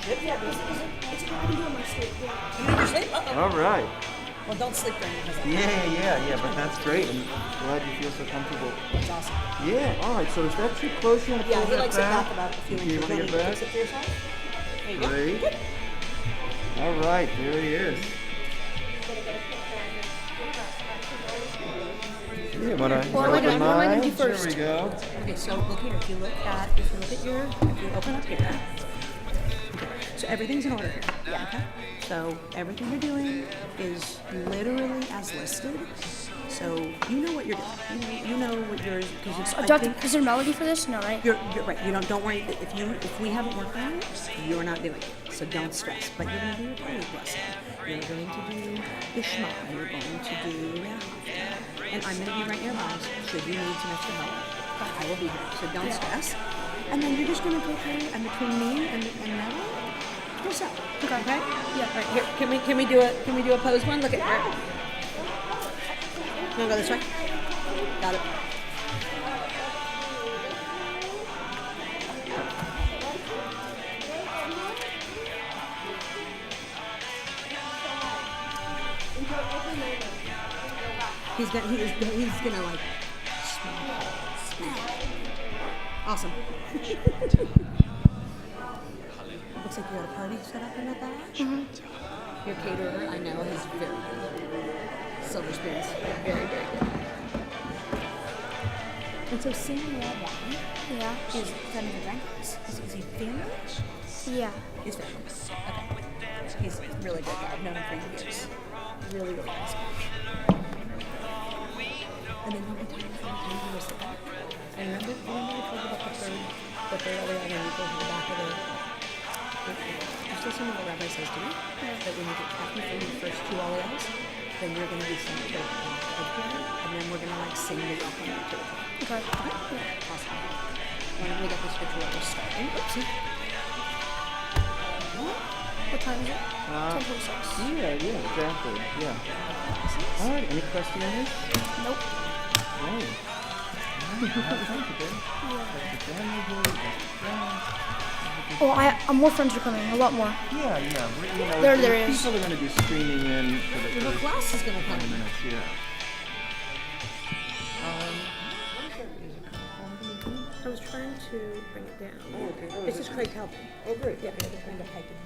Yep. Yeah, I can do it in my sleep. Yeah. You need to sleep? Uh-oh. All right. Well, don't sleep during the Yeah, but that's great. I'm glad you feel so comfortable. That's awesome. Yeah, all right, so is that too close? You want to Yeah, pull he that likes it back about a few You inches. want to You get want to back? fix it for yourself? There you go. Great. Good. All right, there he is. Yeah, what am I gonna do first? There we go. Okay, so look here. If you look at if you open up here. Okay, so everything's in order here. Yeah. Okay. So everything you're doing is literally as listed. So you know what you're doing. You know what yours because Is there a melody for this? No, right? You're right. You don't worry. If we haven't worked on it, you're not doing it. So don't stress. But you're going to do your prayer blessing. You're going to do the Shema. You're going to do and I'm going to be right nearby. Should you need some extra help, I will be here. So don't stress. And then you're just going to go through and between me and Nella, what's up? Okay. Yeah. Right here. Can we do it? Can we do a pose one? Look at her. You want to go this way? Got it. He's gonna like smell. Awesome. Looks like you got a party set up in the back. Mm-hmm. Your caterer, I know, is very good. Silver spoons, very good. And so singing that one, is kind of a drink. Is he family? Yeah. He's family. Okay. He's a really good guy. I've known him for years. Really nice guy. And then you'll be telling me you were sick. And remember I told you about the third other item you go to the back of the just listen to what Rabbi says to me, that when you get happy for the first two aliyahs, then you're going to do some sort of prayer, and then we're going to like sing the welcome to the Okay. Awesome. Why don't we get this ritual starting? Oopsie. What time is it? 10:26. Yeah, exactly. Yeah. All right, any questions? Nope. Great. Oh, more friends are coming. A lot more. Yeah. There is. People are going to be streaming in for the The first class is going to come. 20 minutes, yeah. I was trying to bring it down. Oh, okay. This is Craig Calvin. Oh, great. Yeah, I was trying to hike it.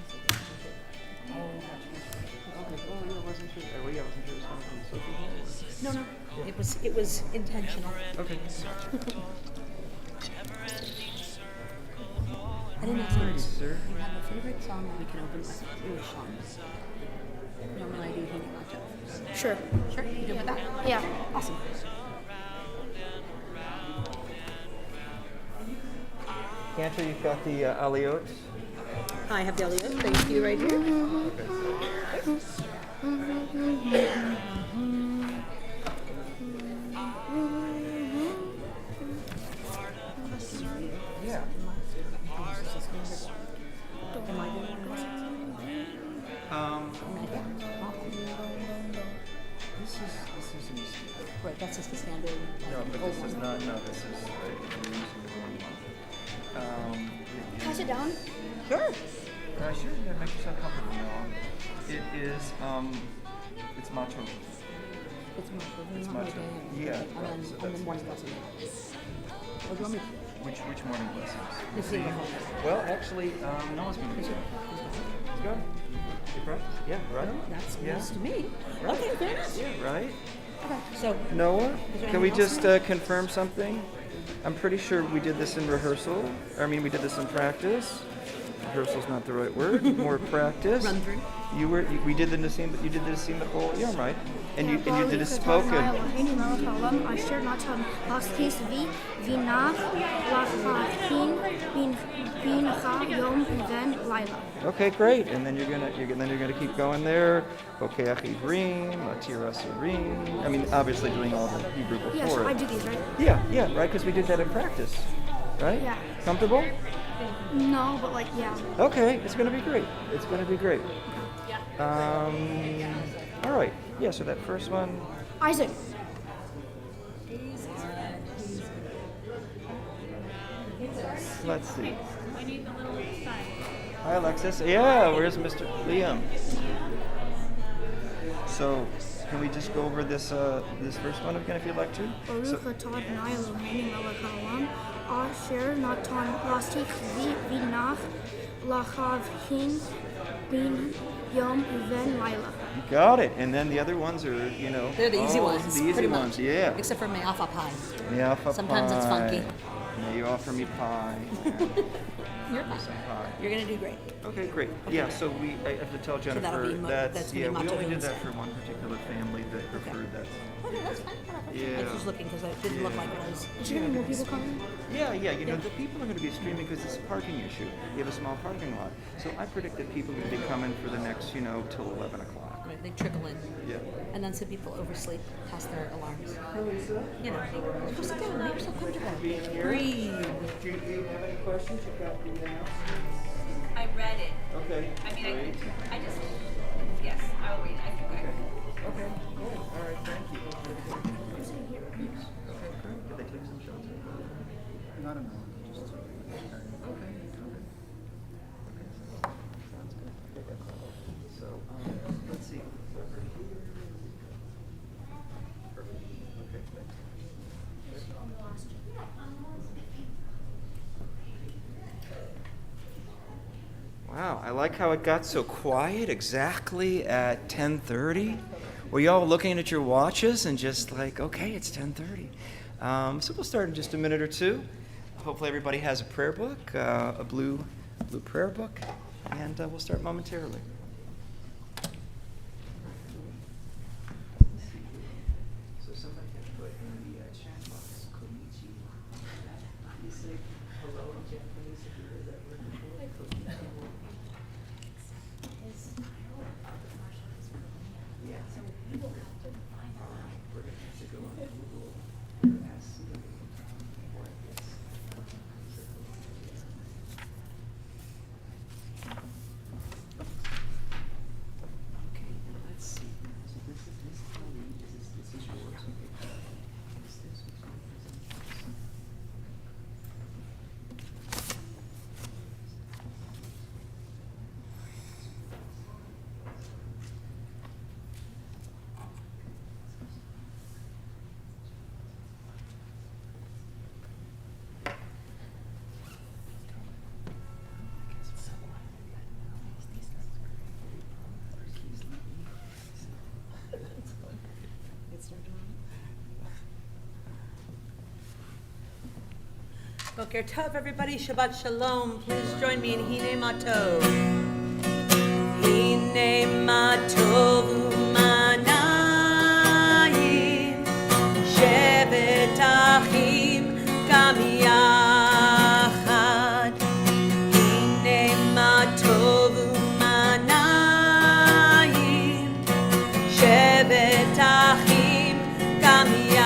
Oh, gotcha. Oh, yeah, I wasn't sure. Oh, yeah, I wasn't sure it was coming from Sophie Hall. No. It was intentional. Okay. I didn't ask you, Sir. you have a favorite song that we can open with? Jewish songs. Normally I do Hindi matchup. Sure. Sure? You good with that? Yeah. Awesome. Cantor, you've got the aliots. I have the aliyah. Thank you right here. Yeah. Am I doing this? This is an easy. Right, that's just the standard. No, but this is not. No, this is. Pass it down. Sure. Sure. Yeah, make yourself comfortable now. It is. It's macho. It's much. Yeah. And then one blessing. Or do you want me Which morning blessings? to see the whole Well, actually, no one's going to be here. Let's go. You practice? Yeah, right. That's Yeah. nice to me. Right. Okay, fair enough. Yeah, right. Okay, so Noah, there can we anything just else confirm something? I'm pretty sure we did this in rehearsal. We did this in practice. Rehearsal's not the right word. More practice. run through. We did the Nasim, but you did the Nasim before. Yeah, right. And you did a spoken. Okay, great. And then you're gonna keep going there. Bokeach Ivrim, Latira Surim. I mean, obviously doing all the Hebrew before. Yeah, so I do these, right? Yeah, right. Because we did that in practice, right? Yeah. Comfortable? No, but yeah. Okay, it's gonna be great. It's gonna be great. All right. Yeah. So that first one. Isaac. Let's see. Hi, Alexis. Yeah, where's Mr. Liam? So, can we just go over this first one again if you'd like to? Baruch atah Adonai Eloheinu melech haolam, asher natan lastik v'nach lachavhin bin yom uven laila. You got it. And then the other ones are, They're the easy ones. The easy pretty ones, much. yeah. Except for me'afa pie. Me'afa Sometimes it's funky. May you offer me pie. You're fine. Some pie. You're gonna do great. Okay, great. Yeah, so I have to tell Jennifer that'll be that's gonna be we only did Mato's. that for one particular family that preferred that. Okay, that's fine. Yeah. I was just looking because it didn't look like it was. Is there gonna be more people coming? Yeah, the people are going to be streaming because it's a parking issue. You have a small parking lot. So I predict that people are going to be coming for the next, till 11 o'clock. Right, they trickle in. Yeah. And then some people oversleep past their alarms. Go sit down. You're so comfortable. Breathe. Do you have any questions? You got the announcements? I read it. Okay. I mean, great. I just, yes, I will read it. I think Okay, cool. All right, thank you. Okay, great. Did they take some shots? I don't know. Just Okay. Sounds good. So, let's see. Perfect. Okay, thanks. Wow, I like how it got so quiet exactly at 10:30. Were you all looking at your watches and just like, okay, it's 10:30. So we'll start in just a minute or two. Hopefully everybody has a prayer book, a blue prayer book, and we'll start momentarily. So somebody can put in the chat box, Koichi. You say hello in Japanese if you heard that word before. Koichi. Yeah. We're going to have to go on Google and ask what is. Okay, now let's see. So this is Halloween. This is yours. Okay. This was Boker Tov, everybody. Shabbat Shalom. Please join me in Hine Matov. Hine Matov u'manayim, shevet achim gam yachad. Hine Matov u'manayim, shevet achim gam yachad.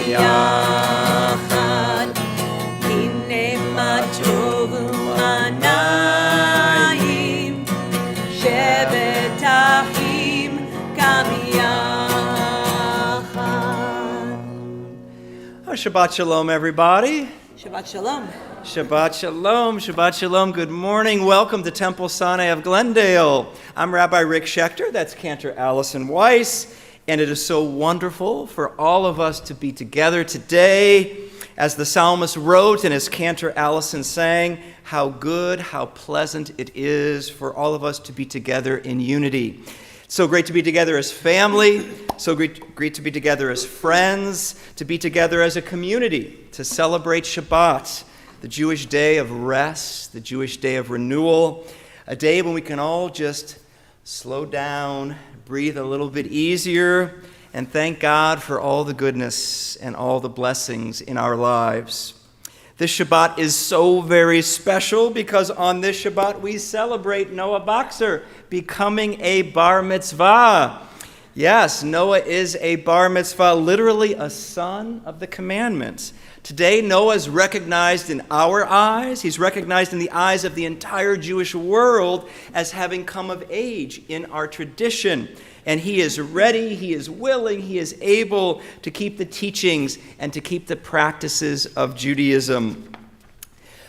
יחד, הנה מה טוב ומנעים, שבת אחים גם יחד. Shabbat Shalom, everybody. Shabbat Shalom. Shabbat Shalom, Shabbat Shalom. Good morning. Welcome to Temple Sinai of Glendale. I'm Rabbi Rick Schechter. That's Cantor Allison Weiss. And it is so wonderful for all of us to be together today. As the psalmist wrote and as Cantor Allison sang, how good, how pleasant it is for all of us to be together in unity. So great to be together as family, so great to be together as friends, to be together as a community, to celebrate Shabbat, the Jewish day of rest, the Jewish day of renewal, a day when we can all just slow down, breathe a little bit easier, and thank God for all the goodness and all the blessings in our lives. This Shabbat is so very special because on this Shabbat we celebrate Noah Boxer becoming a bar mitzvah. Yes, Noah is a bar mitzvah, literally a son of the commandments. Today, Noah is recognized in our eyes. He's recognized in the eyes of the entire Jewish world as having come of age in our tradition. And he is ready, he is willing, he is able to keep the teachings and to keep the practices of Judaism.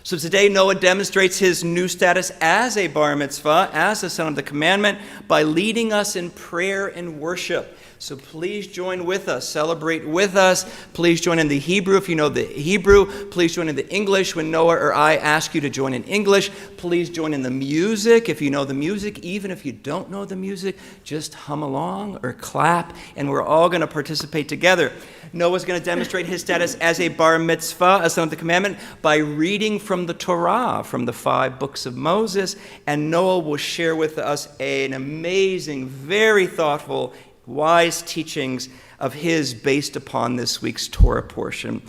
So today, Noah demonstrates his new status as a bar mitzvah, as a son of the commandment, by leading us in prayer and worship. So please join with us, celebrate with us. Please join in the Hebrew if you know the Hebrew. Please join in the English when Noah or I ask you to join in English. Please join in the music if you know the music. Even if you don't know the music, just hum along or clap, and we're all going to participate together. Noah's going to demonstrate his status as a bar mitzvah, a son of the commandment, by reading from the Torah, from the 5 books of Moses, and Noah will share with us an amazing, very thoughtful, wise teachings of his based upon this week's Torah portion.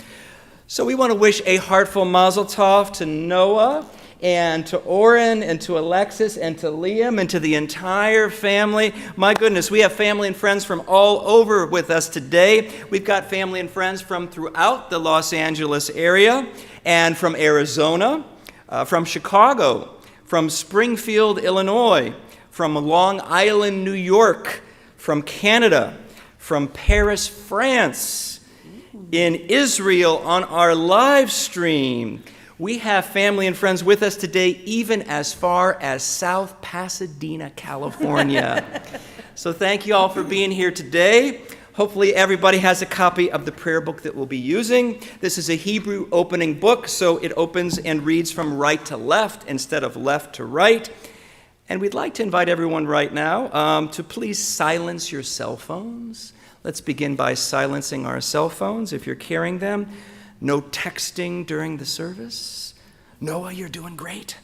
So we want to wish a heartful mazel tov to Noah and to Oren and to Alexis and to Liam and to the entire family. My goodness, we have family and friends from all over with us today. We've got family and friends from throughout the Los Angeles area and from Arizona, from Chicago, from Springfield, Illinois, from Long Island, New York, from Canada, from Paris, France, in Israel on our live stream. We have family and friends with us today, even as far as South Pasadena, California. So thank you all for being here today. Hopefully everybody has a copy of the prayer book that we'll be using. This is a Hebrew opening book, so it opens and reads from right to left instead of left to right. And we'd like to invite everyone right now to please silence your cell phones. Let's begin by silencing our cell phones if you're carrying them. No texting during the service. Noah, you're doing great.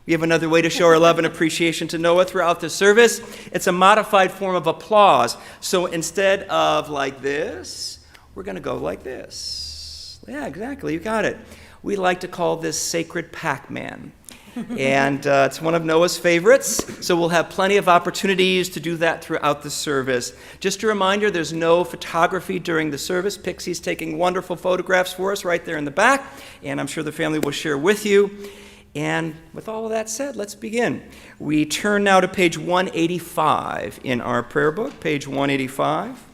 We have another way to show our love and appreciation to Noah throughout the service. It's a modified form of applause. So instead of like this, we're going to go like this. Yeah, exactly. You got it. We like to call this Sacred Pac-Man. And it's one of Noah's favorites, so we'll have plenty of opportunities to do that throughout the service. Just a reminder, there's no photography during the service. Pixie's taking wonderful photographs for us right there in the back, and I'm sure the family will share with you. And with all of that said, let's begin. We turn now to page 185 in our prayer book, page 185.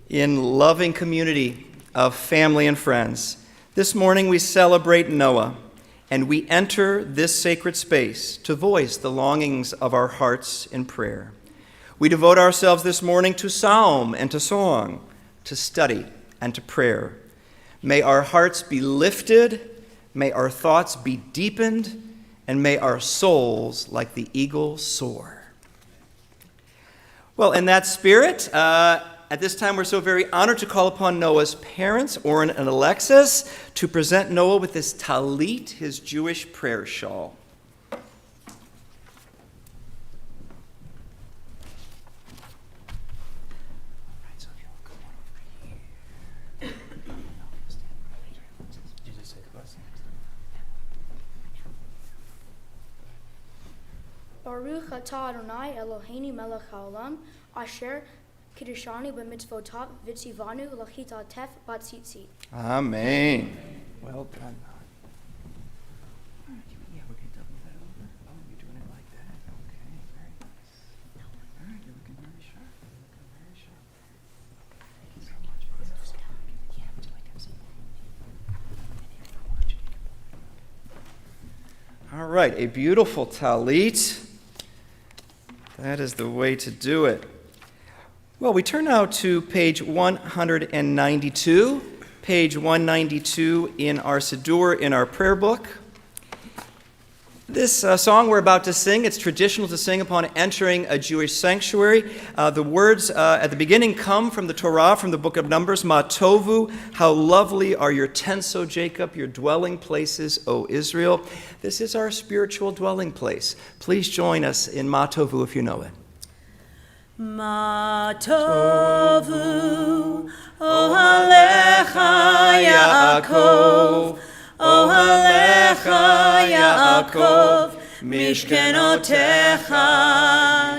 In loving community of family and friends, this morning we celebrate Noah, and we enter this sacred space to voice the longings of our hearts in prayer. We devote ourselves this morning to psalm and to song, to study and to prayer. May our hearts be lifted, may our thoughts be deepened, and may our souls, like the eagle, soar. Well, in that spirit, at this time, we're so very honored to call upon Noah's parents, Oren and Alexis, to present Noah with his talit, his Jewish prayer shawl. Baruch atah Adonai Eloheinu melech haolam asher Kiddushani b'mitzvotav v'tzivanu l'chit atef b'tzitzit. Amen. Well done. Yeah, we can double that over. Oh, you're doing it like that. Okay, very nice. All right, you're looking very sharp. Thank you so much. Yeah, would you like to have some? All right, a beautiful talit. That is the way to do it. Well, we turn now to page 192, page 192 in our Siddur, in our prayer book. This song we're about to sing, it's traditional to sing upon entering a Jewish sanctuary. The words at the beginning come from the Torah, from the book of Numbers, Ma Tovu, how lovely are your tents, O Jacob, your dwelling places, O Israel. This is our spiritual dwelling place. Please join us in Ma Tovu if you know it. Ma tovu ohalecha Yaakov, ohalecha Yaakov, mishkenotecha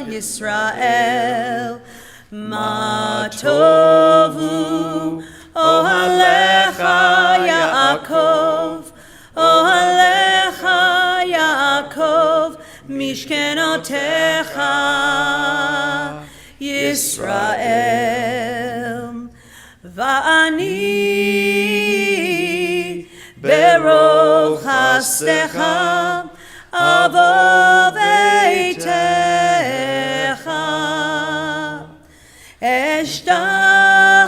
Yisrael. Ma tovu ohalecha Yaakov, ohalecha Yaakov, mishkenotecha Yisrael. Va'ani berov chastecha avo veitecha eshtachave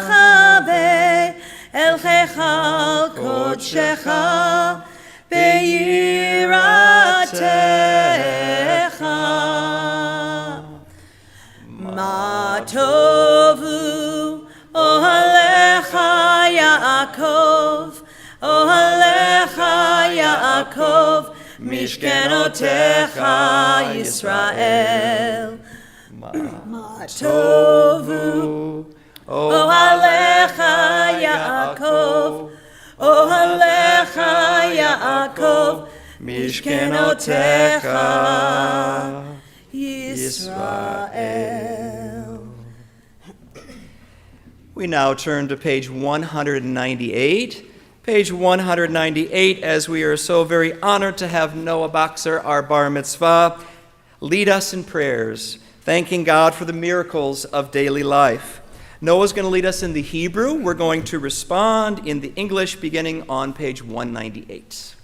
el chechal kodshecha beiratecha. Ma tovu ohalecha Yaakov, ohalecha Yaakov, mishkenotecha Yisrael. Ma tovu ohalecha Yaakov, ohalecha Yaakov, mishkenotecha Yisrael. We now turn to page 198. Page 198, as we are so very honored to have Noah Boxer, our bar mitzvah, lead us in prayers, thanking God for the miracles of daily life. Noah's going to lead us in the Hebrew. We're going to respond in the English beginning on page 198.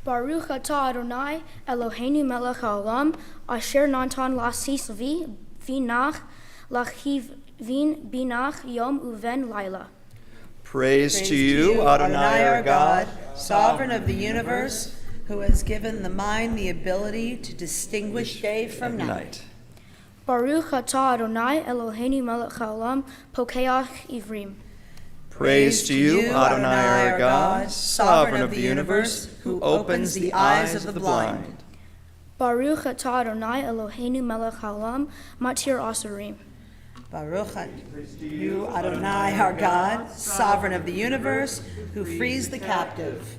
Baruch atah Adonai Eloheinu melech haolam asher natan lasis v'nach lachivin binach yom uven laila. Praise to you, Adonai our God, sovereign of the universe, who has given the mind the ability to distinguish day from night. Baruch atah Adonai Eloheinu melech haolam pokeach ivrim. Praise to you, Adonai our God, sovereign of the universe, who opens the eyes of the blind. Baruch atah Adonai Eloheinu melech haolam matir asurim. Baruch you, Adonai our God, sovereign of the universe, who frees the captive.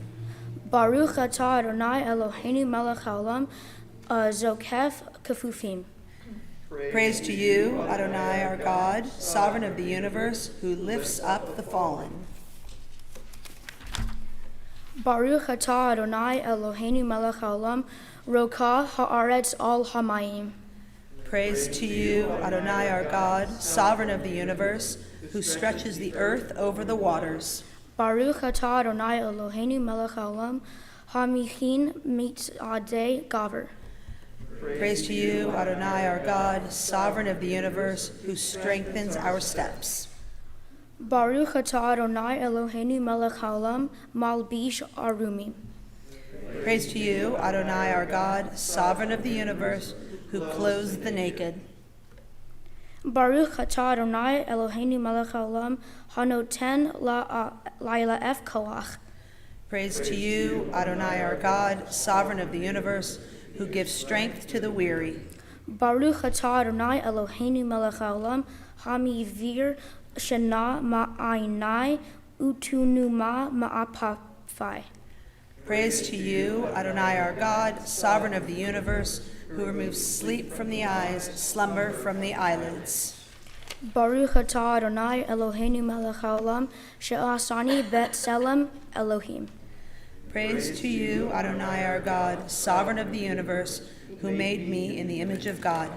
Baruch atah Adonai Eloheinu melech haolam zokef kafufim. Praise to you, Adonai our God, sovereign of the universe, who lifts up the fallen. Baruch atah Adonai Eloheinu melech haolam roka haaretz al hamayim. Praise to you, Adonai our God, sovereign of the universe, who stretches the earth over the waters. Baruch atah Adonai Eloheinu melech haolam hamichin mitzadei gaver. Praise to you, Adonai our God, sovereign of the universe, who strengthens our steps. Baruch atah Adonai Eloheinu melech haolam malbish arumim. Praise to you, Adonai our God, sovereign of the universe, who clothes the naked. Baruch atah Adonai Eloheinu melech haolam hanoten la'ila'ef koach. Praise to you, Adonai our God, sovereign of the universe, who gives strength to the weary. Baruch atah Adonai Eloheinu melech haolam hamivir shana ma'ainai utunuma ma'apafai. Praise to you, Adonai our God, sovereign of the universe, who removes sleep from the eyes, slumber from the eyelids. Baruch atah Adonai Eloheinu melech haolam she'asani bet selem Elohim. Praise to you, Adonai our God, sovereign of the universe, who made me in the image of God.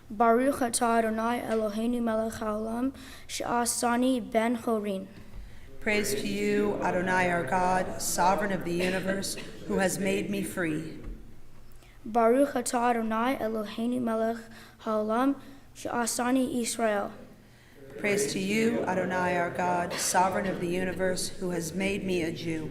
Baruch atah Adonai Eloheinu melech haolam she'asani ben chorin. Praise to you, Adonai our God, sovereign of the universe, who has made me free. Baruch atah Adonai Eloheinu melech haolam she'asani Israel. Praise to you, Adonai our God, sovereign of the universe, who has made me a Jew.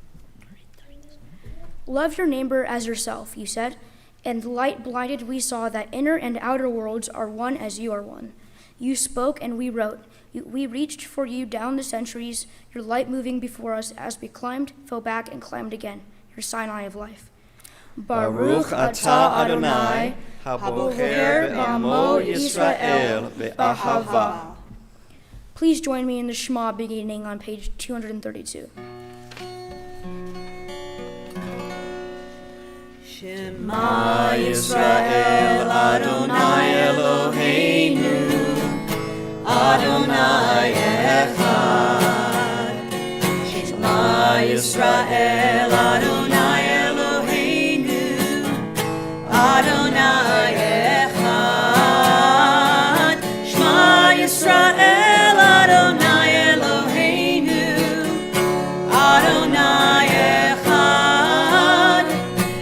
Love your neighbor as yourself, you said, and light blinded we saw that inner and outer worlds are one as you are one. You spoke and we wrote. We reached for you down the centuries, your light moving before us as we climbed, fell back, and climbed again, your Sinai of life. Baruch atah Adonai, habocher be'amo Yisrael be'ahava. Please join me in the Shema beginning on page 232. Shema Yisrael Adonai Eloheinu Adonai Echad. Shema Yisrael Adonai Eloheinu Adonai Echad. Shema Yisrael Adonai Eloheinu Adonai Echad.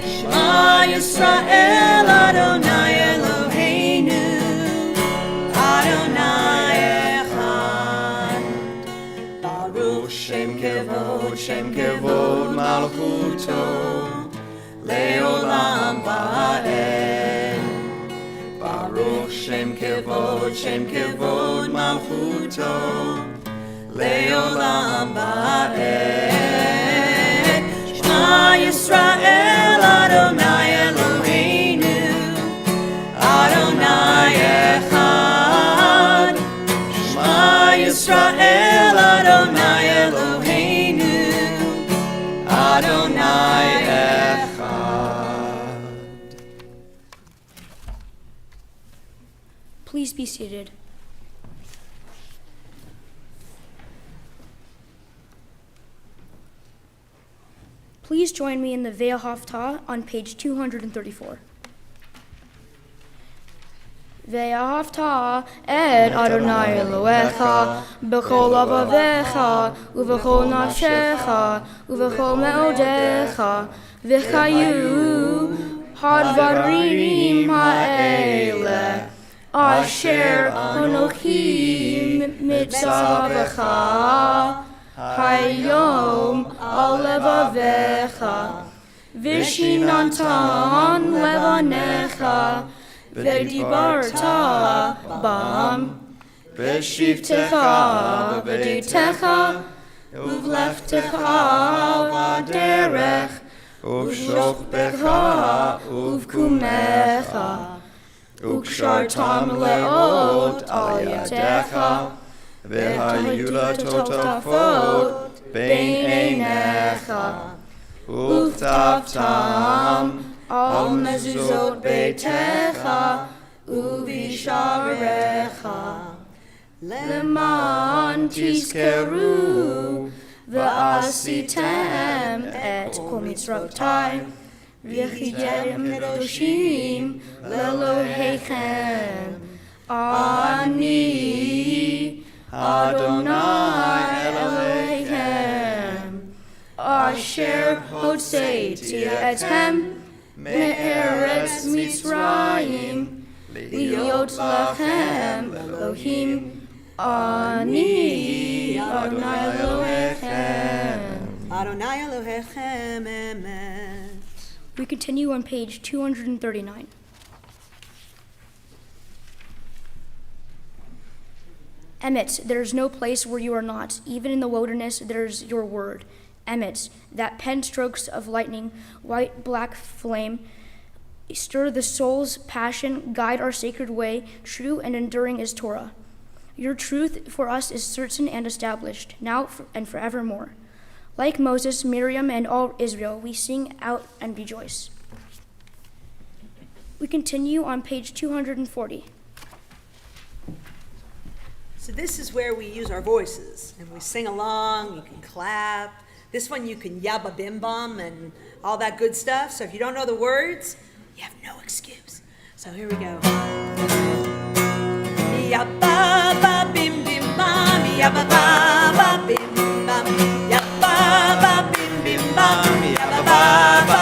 Shema Yisrael Adonai Eloheinu Adonai Echad. Baruch Shem Kevod Malchuto Leolam Va'ed. Baruch Shem Kevod Malchuto Leolam Va'ed. Shema Yisrael Adonai Eloheinu Adonai Echad. Shema Yisrael Adonai Eloheinu Adonai Echad. Please be seated. Please join me in the Ve'ahavta on page 234. Ve'ahavta et Adonai Elohecha b'chol avavecha uv'chol nafshecha uv'chol me'odecha v'chayu hadvarim ha'ele asher anochi mitzavacha hayom al levavecha vishinantan levanecha v'dibarta bam b'shivtecha v'veditecha uv'leftecha v'derech uv'shokbecha uv'kumecha ukshartam leot al yadecha v'hayu latotafot bein einecha uktavtam al mezuzot beitecha uvisharecha leman tizkeru v'asitem et kol mitzvotai v'chiyem kedoshim lelohechem ani Adonai Elohechem asher hotzeiti etchem me'eretz Mitzrayim liot lachem Elohim ani Adonai Elohechem. Adonai Elohechem, amen. We continue on page 239. Emet, there is no place where you are not. Even in the wilderness, there is your word. Emet, that pen strokes of lightning, white, black flame, stir the soul's passion, guide our sacred way. True and enduring is Torah. Your truth for us is certain and established, now and forevermore. Like Moses, Miriam, and all Israel, we sing out and rejoice. We continue on page 240. So this is where we use our voices, and we sing along, you can clap. This one you can yabba bim bum and all that good stuff. So if you don't know the words, you have no excuse. So here we go. Yabba ba bim bim bum, yabba ba ba bim bum, yabba ba bim bim bum, yabba ba ba.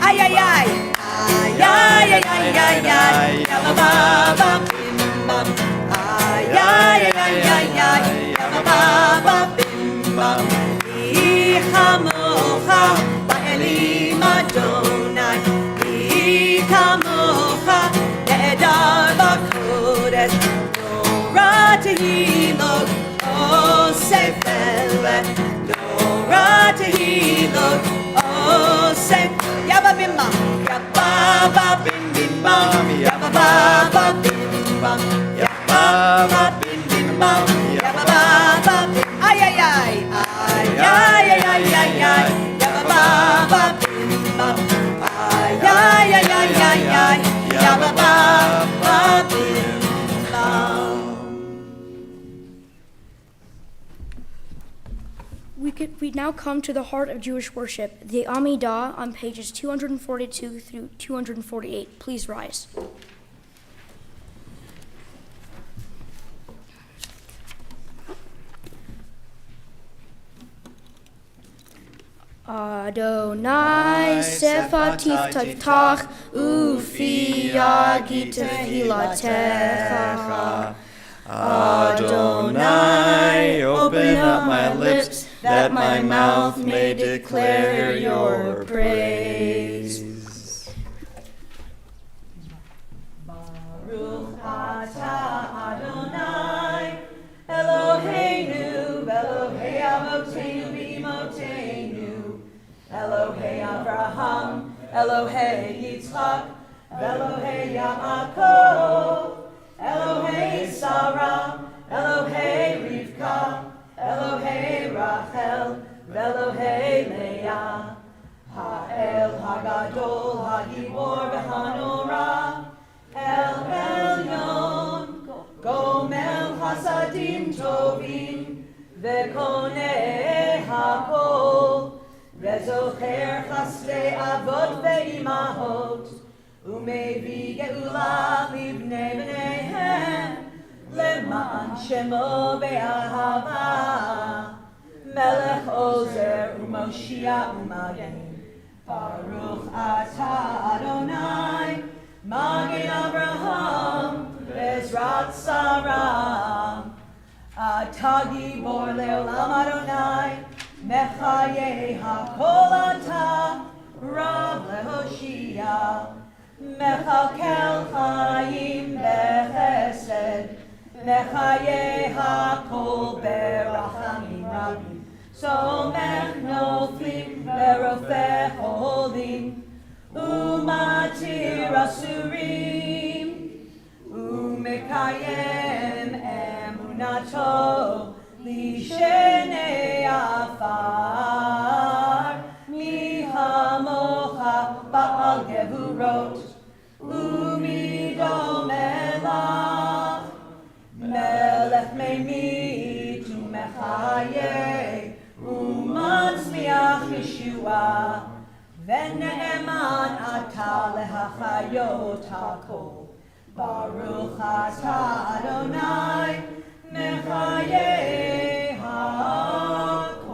Ay ay ay, ay ay ay ay ay ay, yabba ba ba bim bum. Ay ay ay ay ay, yabba ba ba bim bum. Ichamocha ba'elim Adon. ba bim bim bam, ya ba ba bim bim bam, ya ba bim bim bam, ya ba bim. Ay ay ay ay ay ay ay ay ay, ya ba bim bam. Ay ay ay ay ay ay, ya ba bim bam. We now come to the heart of Jewish worship, the Amidah on pages 242 through 248. Please rise. Adonai sefatif taftach ufi yagit tefilatecha. Adonai, open up my lips, that my mouth may declare your praise. Baruch atah Adonai, Eloheinu, Elohei Avotenu v'Imotenu, Elohei Avraham, Elohei Yitzchak, Elohei Yaakov, Elohei Sarah, Elohei Rivka, Elohei Rachel, Elohei Leah, Ha'el Hagadol, Hagibor v'Hanora, El Elyon, Gomel Hasadim Tovim, Ve'konei Hakol, Ve'zocher Chasdei Avot ve'imahot, Umevi Geula Livnei B'neihem, Leman Shemo Be'ahava, Melech Ozer U'Moshia U'Magen, Baruch Atah Adonai, Magen Abraham, Bezrat Sarah, Atah Gibor Le'olam Adonai, Mechaye HaKol Atah, Rav Lehoshia, Mechakel Chaim Bechesed, Mechaye HaKol Berachamim Rabim, Somech Noflim Berofeh Holim, Umatir Asurim, Umekayem Emunato, Lishenei Afar, Mihamocha Ba'al Gevurot, Umidol Melach, Melech Meimit Umechaye, Umatzliach Yeshua, Ve'ne'eman atah lehachayot hakol, Baruch atah Adonai, mechaye hakol.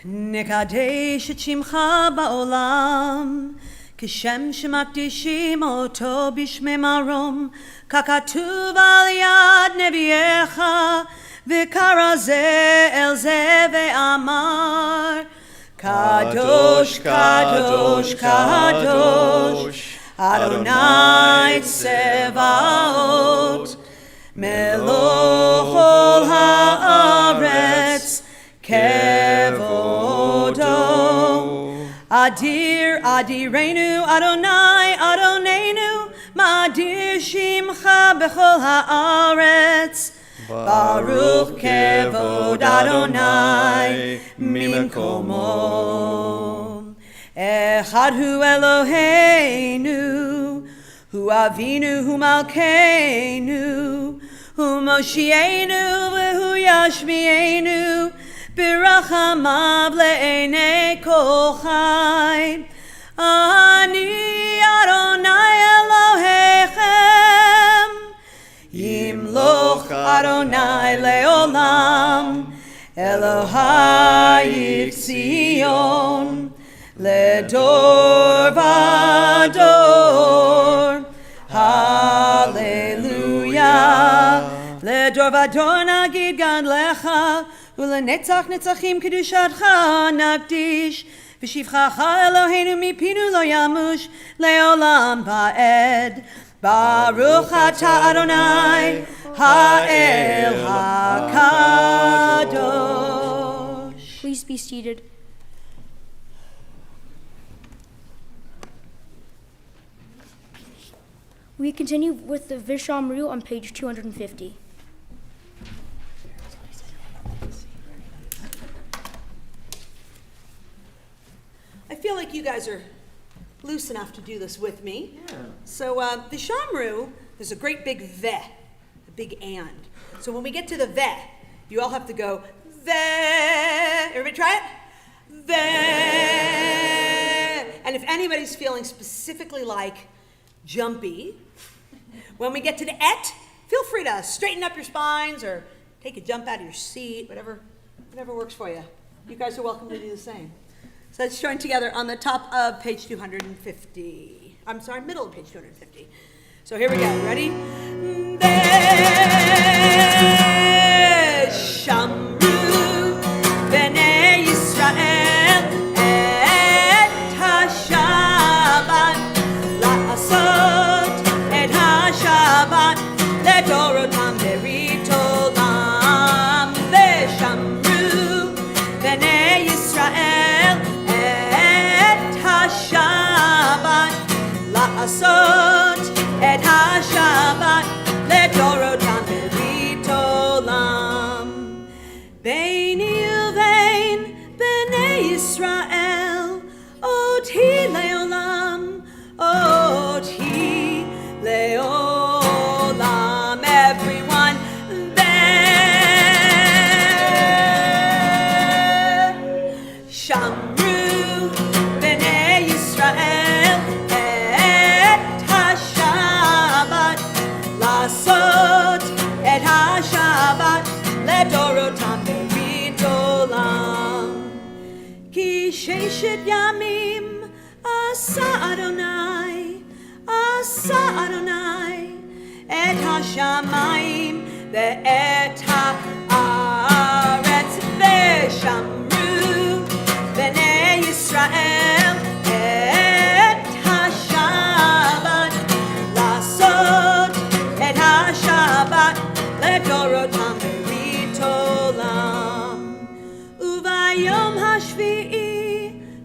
Nekadesh et shimcha ba'olam, Kishem shemakdishim oto bishmei marom, kakatuv al yad neviecha, v'kara ze el ze ve'amar, Kadosh, Kadosh, Kadosh, Adonai Tsevaot, Meloch ol haaretz, Kevodo. Adir, Adirenu, Adonai, Adonenu, Ma'adir Shimcha bechol haaretz, Baruch Kevod Adonai Mimkomo. Echad hu Eloheinu, hu Avinu, hu Malkeinu, hu Moshienu, v'hu Yashmienu, Birachamav le'enei kol chai. Ani Adonai Elohechem, Yimloch Adonai le'olam, Elohai Tzion, ledor vador. Hallelujah. Ledor vador nagid gad lecha, Ulenetzach netzachim kedushatcha nakdish, V'shivchacha Eloheinu mipinu lo yamush leolam va'ed. Baruch atah Adonai ha'el hakadosh. Please be seated. We continue with the Vishamru on page 250. I feel like you guys are loose enough to do this with me. Yeah. So the Shamru, there's a great big ve, a big and. So when we get to the ve, you all have to go ve. Everybody try it? Ve. And if anybody's feeling specifically like jumpy, when we get to the et, feel free to straighten up your spines or take a jump out of your seat, whatever works for you. You guys are welcome to do the same. So let's join together on the top of page 250. I'm sorry, middle of page 250. So here we go. Ready? Shamru b'nei Yisrael et ha-Shabbat la'asot et ha-Shabbat le'dorotam beritolam. Shamru b'nei Yisrael Shabbat la'asot et ha-Shabbat le'dorotam beritolam. Beini uvein b'nei Yisrael oti le'olam, oti le'olam. Everyone there. Shamru b'nei Yisrael et ha-Shabbat la'asot et ha-Shabbat le'dorotam beritolam. Ki sheshet yamim asa Adonai et ha-shamayim ve'et ha'aretz. Ve'shamru b'nei Yisrael et ha-Shabbat la'asot et ha-Shabbat le'dorotam beritolam. Uvayom hashvi'i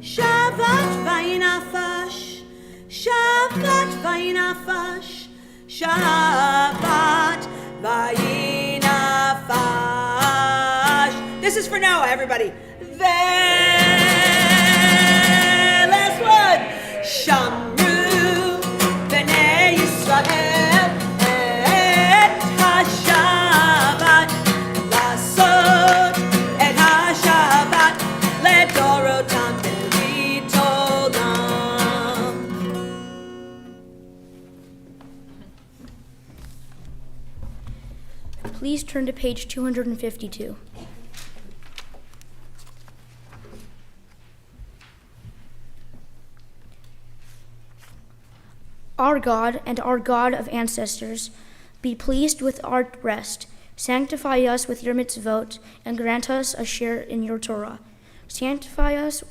Shabbat vayinafash, Shabbat vayinafash, Shabbat vayinafash. This is for Noah, everybody. Last one. Shamru b'nei Yisrael et ha-Shabbat la'asot et ha-Shabbat le'dorotam beritolam. Please turn to page 252. Our God and our God of ancestors, be pleased with our rest. Sanctify us with your mitzvot, and grant us a share in your Torah. Satisfy us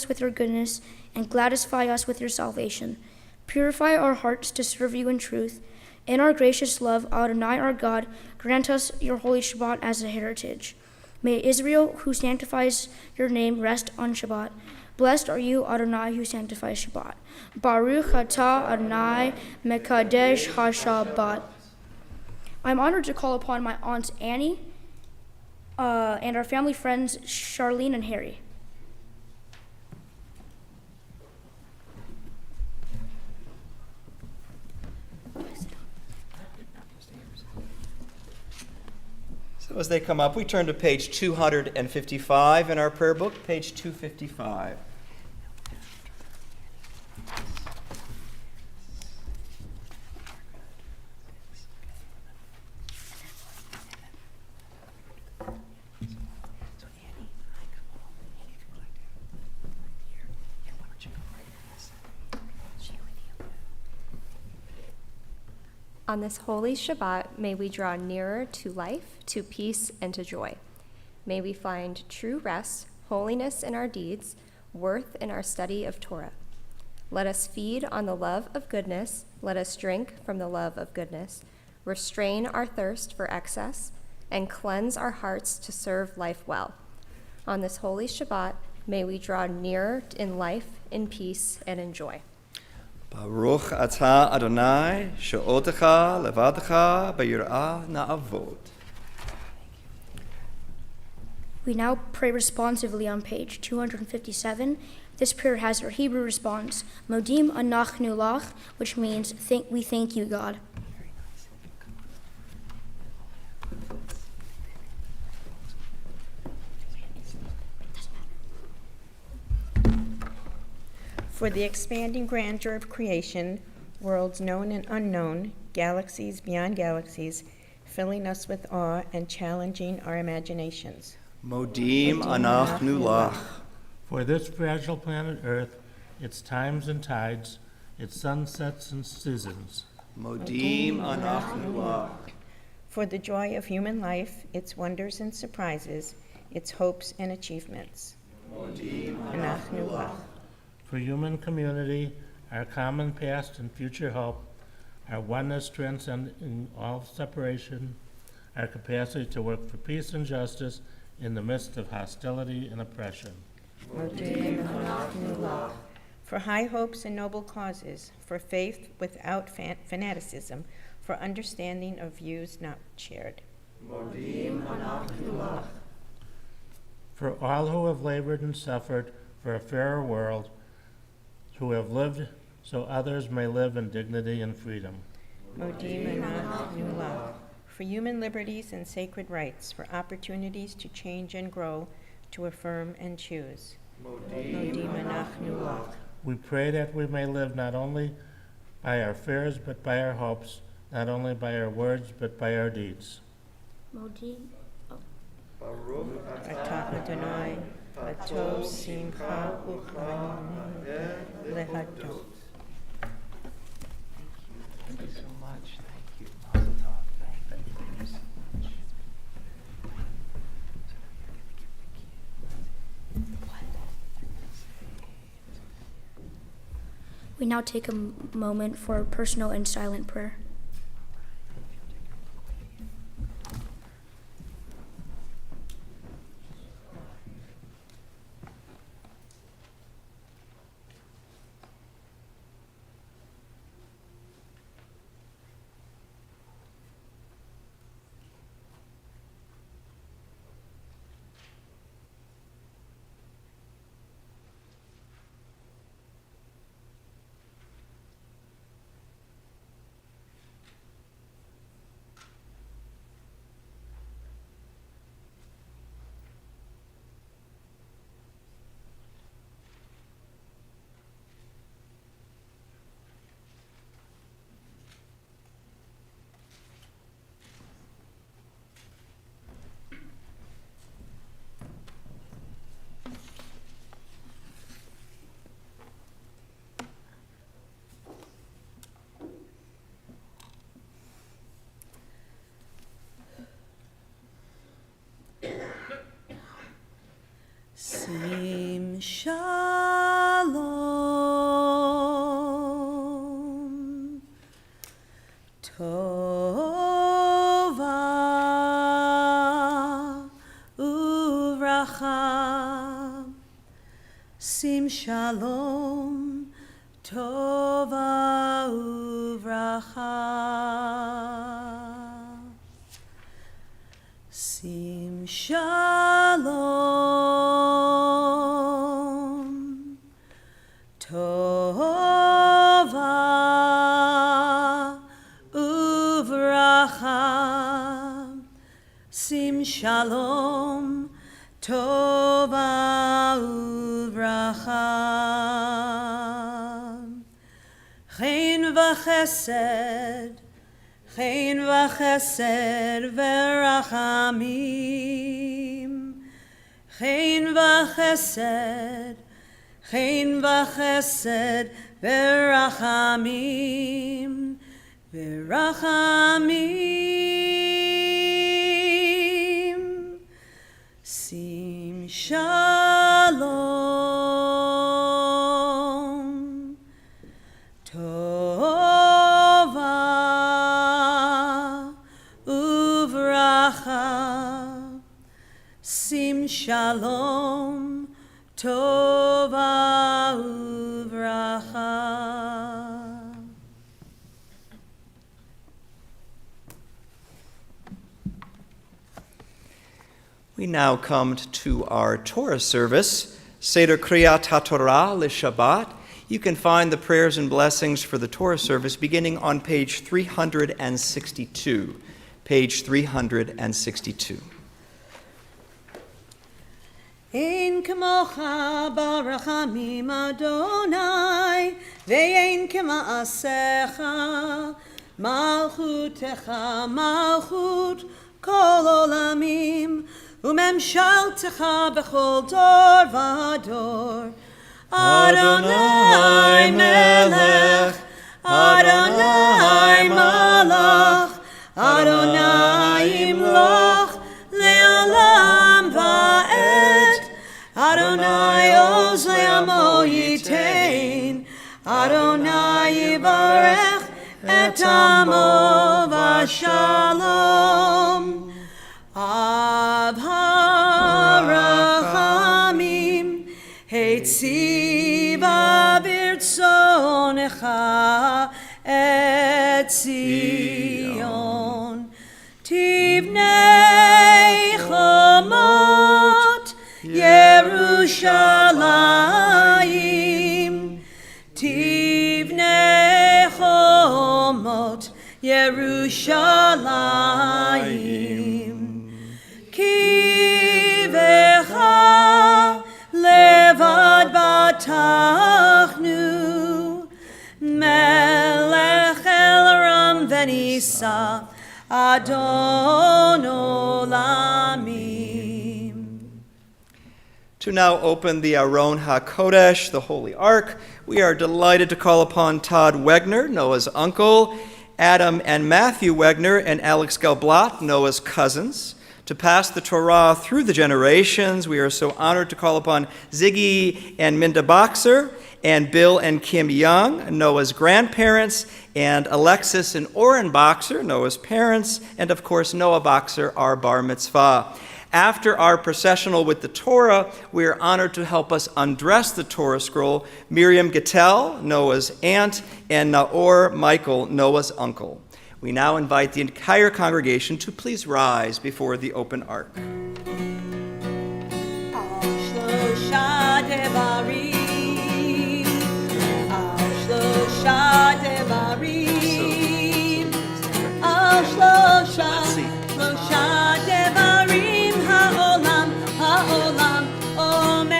with your goodness, and gladify us with your salvation. Purify our hearts to serve you in truth. In our gracious love, Adonai our God, grant us your holy Shabbat as a heritage. May Israel, who sanctifies your name, rest on Shabbat. Blessed are you, Adonai, who sanctifies Shabbat. Baruch atah Adonai mekadesh ha-Shabbat. I'm honored to call upon my aunts Annie and our family friends Charlene and Harry. So as they come up, we turn to page 255 in our prayer book, page 255. On this holy Shabbat, may we draw nearer to life, to peace, and to joy. May we find true rest, holiness in our deeds, worth in our study of Torah. Let us feed on the love of goodness. Let us drink from the love of goodness. Restrain our thirst for excess and cleanse our hearts to serve life well. On this holy Shabbat, may we draw nearer in life, in peace, and in joy. Baruch atah Adonai, she'otecha levadecha b'yirah na'avod. We now pray responsively on page 257. This prayer has our Hebrew response, Modim anachnu lach, which means we thank you, God. For the expanding grandeur of creation, worlds known and unknown, galaxies beyond galaxies, filling us with awe and challenging our imaginations. Modim anachnu lach. For this fragile planet Earth, its times and tides, its sunsets and seasons. Modim anachnu lach. For the joy of human life, its wonders and surprises, its hopes and achievements. Modim Anachnu lach. For human community, our common past and future hope, our oneness transcending all separation, our capacity to work for peace and justice in the midst of hostility and oppression. For high hopes and noble causes, for faith without fanaticism, for understanding of views not shared. For all who have labored and suffered for a fairer world, who have lived so others may live in dignity and freedom. For human liberties and sacred rights, for opportunities to change and grow, to affirm and choose. We pray that we may live not only by our fears but by our hopes, not only by our words but by our deeds. Modim. Atah Adonai, atov simcha uchrani lehadot. Thank you so much. Thank you. Mazel tov. Thank you so much. We now take a moment for personal and silent prayer. Sim Shalom Tova Uvracha Sim Shalom Tova Uvracha Sim Shalom Tova Uvracha Sim Shalom Tova Uvracha Chen v'chesed Chen v'chesed v'rachamim Chen v'chesed Chen v'chesed v'rachamim v'rachamim Sim Shalom We now come to our Torah service, Seder Kriyat HaTorah LeShabbat. You can find the prayers and blessings for the Torah service beginning on page 362. Page 362. Ein kamocha barachamim Adonai, ve'ein kema'asecha, malchutecha malchut kol olamim, umemshaltecha bechol dor vador. Adonai melech, Adonai malach, Adonai imloch le'olam va'ed. Adonai oz le'amo yitein, Adonai yivarech et amo v'shalom. Av harachamim hetziva b'rtzonecha et Zion. Tivnei chomot Yerushalayim, Tivnei chomot Yerushalayim, Kivecha levad batachnu, Melech el ram venisa, Adon olamim. To now open the Aron HaKodesh, the Holy Ark, we are delighted to call upon Todd Wegner, Noah's uncle, Adam and Matthew Wegner and Alex Gelblatt, Noah's cousins, to pass the Torah through the generations. We are so honored to call upon Ziggy and Minda Boxer, and Bill and Kim Young, Noah's grandparents, and Alexis and Oren Boxer, Noah's parents, and of course Noah Boxer, our bar mitzvah. After our processional with the Torah, we are honored to help us undress the Torah scroll Miriam Gattel, Noah's aunt, and Naor Michael, Noah's uncle. We now invite the entire congregation to please rise before the open ark. Ha'olam omed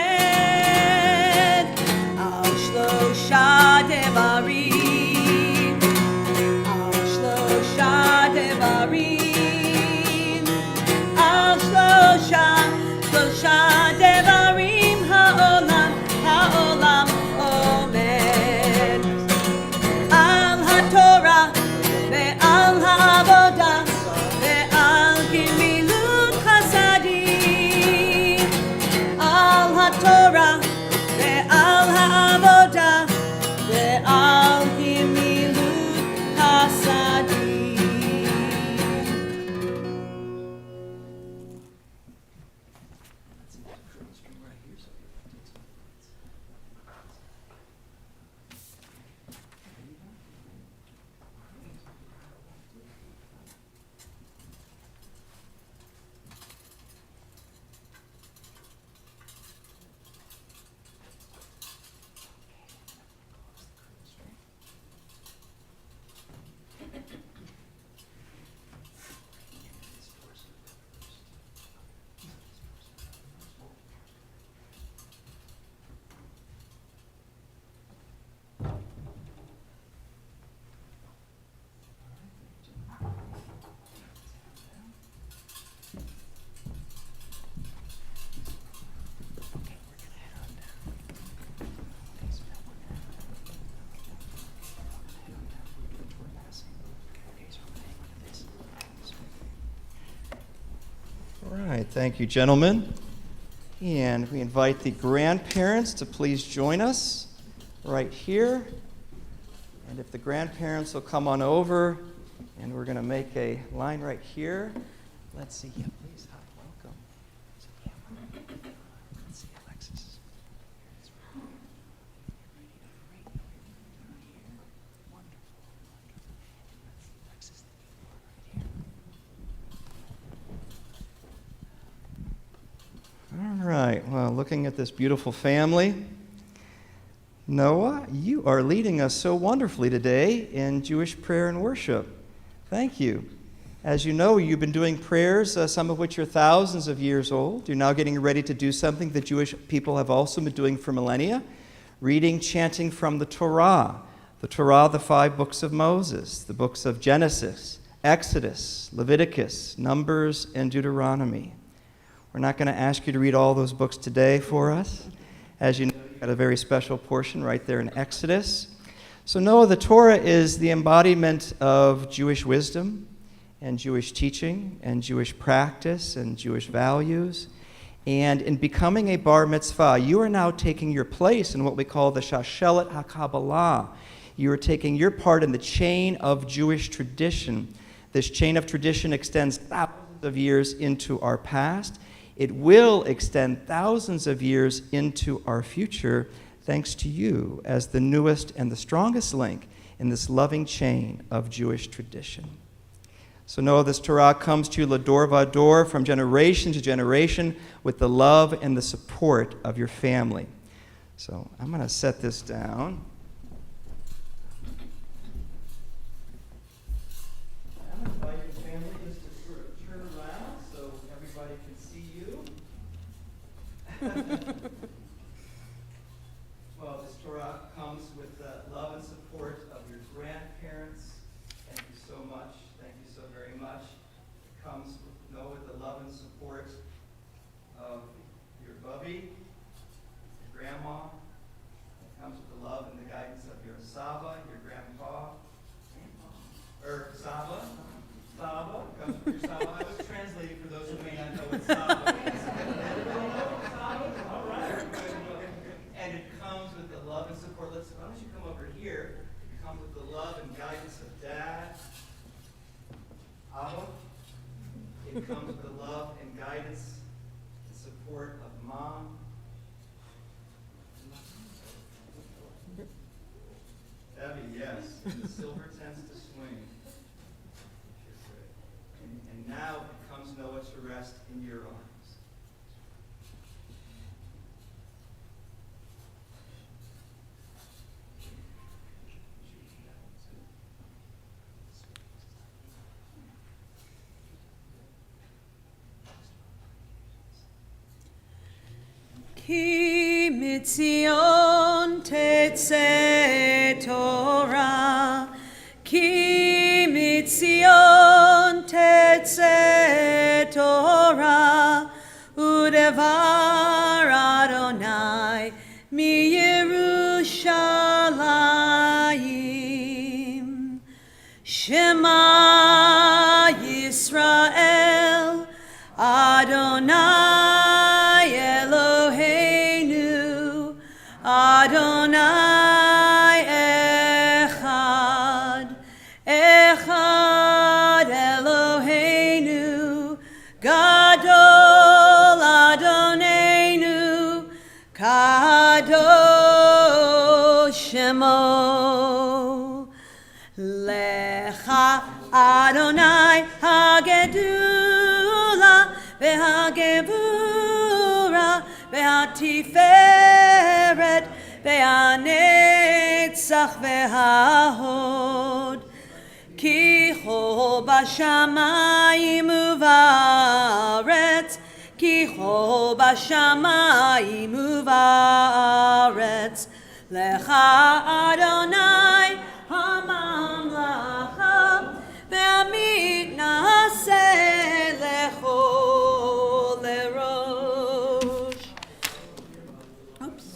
al shlosha devarim, al shlosha devarim, al shlosha devarim. Ha'olam omed al haTorah ve'al ha'avodah ve'al gemilut chasadim, al haTorah ve'al ha'avodah ve'al gemilut chasadim. All right, thank you, gentlemen. And we invite the grandparents to please join us right here. And if the grandparents will come on over, and we're going to make a line right here. Let's see. Yeah, please. Hi, welcome. Let's see, Alexis. looking at this beautiful family. Noah, you are leading us so wonderfully today in Jewish prayer and worship. Thank you. As you know, you've been doing prayers, some of which are thousands of years old. You're now getting ready to do something that Jewish people have also been doing for millennia, reading, chanting from the Torah. The Torah, the 5 books of Moses, the books of Genesis, Exodus, Leviticus, Numbers, and Deuteronomy. We're not going to ask you to read all those books today for us. As you know, you've got a very special portion right there in Exodus. So Noah, the Torah is the embodiment of Jewish wisdom and Jewish teaching and Jewish practice and Jewish values. And in becoming a bar mitzvah, you are now taking your place in what we call the Shashelet HaKabbalah. You are taking your part in the chain of Jewish tradition. This chain of tradition extends thousands of years into our past. It will extend thousands of years into our future, thanks to you as the newest and the strongest link in this loving chain of Jewish tradition. So Noah, this Torah comes to you lador vador, from generation to generation, with the love and the support of your family. So I'm going to set this down. I'm going to invite your family just to sort of turn around so everybody can see you. Well, this Torah comes with the love and support of your grandparents. Thank you so much. Thank you so very much. It comes with the love and support of your bubby, your grandma. It comes with the love and the guidance of your Saba, your grandpa, or Saba. Saba comes with your Saba. I was translating for those who may not know what Saba is. All right. And it comes with the love and support. Why don't you come over here? It comes with the love and guidance of Dad, Abba. It comes with the love and guidance and support of Mom. Debbie, yes. And the silver tends to swing. And now it comes, Noah, to rest in your arms. Ki mitzion tetzeh Torah, Ki mitzion tetzeh Torah, Udevar Adonai mi Yerushalayim. Shema Yisrael, Adonai Adonai Echad, Echad Eloheinu, Gadol Adonenu, Kadosh Shemo. Lecha Adonai Hagedula, V'Hagevura, V'Hatiferet, Ve'anetzach ve'hahod, Ki ho b'shamayim u'va'aretz, Ki ho b'shamayim u'va'aretz, Lecha Adonai ha'mamlacha, ve'amit na'aseh lecho lerosh. Oops.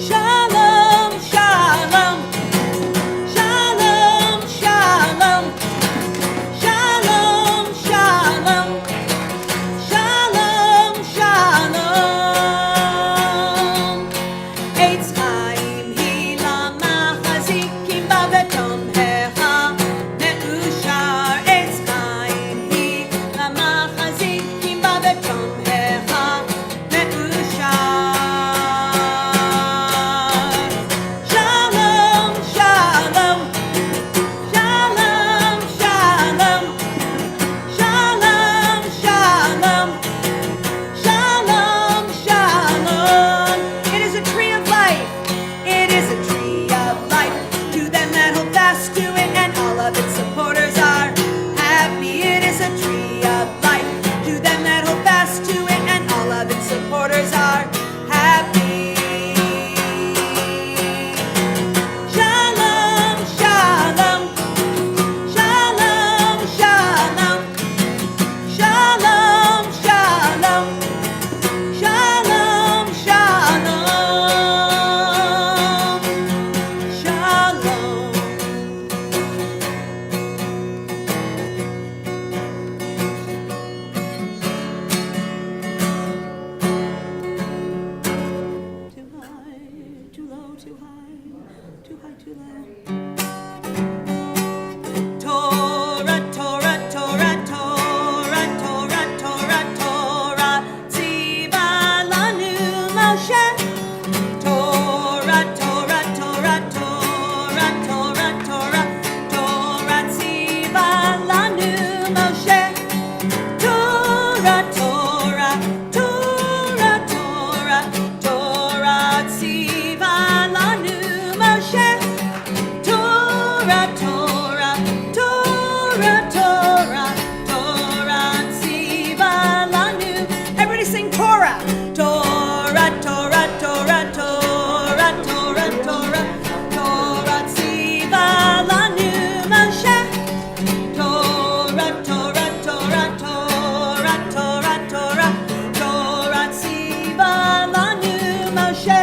Shalom, shalom, shalom, shalom, shalom, shalom, shalom, too high, too high, too low. Torah, Torah, Torah, Torah, Torah, Torah, Torah, tziva lanu Moshe. Torah, Torah, Torah, Torah, Torah, Torah, Torah, tziva lanu Moshe. Torah, Torah, Torah, Torah, Torah, tziva lanu Moshe. Torah, Torah, Torah, Torah, Torah, tziva lanu. Everybody sing Torah. Torah, Torah, Torah, Torah, Torah, Torah, Torah, tziva lanu Moshe. Torah, Torah, Torah, Torah, Torah, Torah, Torah, tziva lanu Moshe.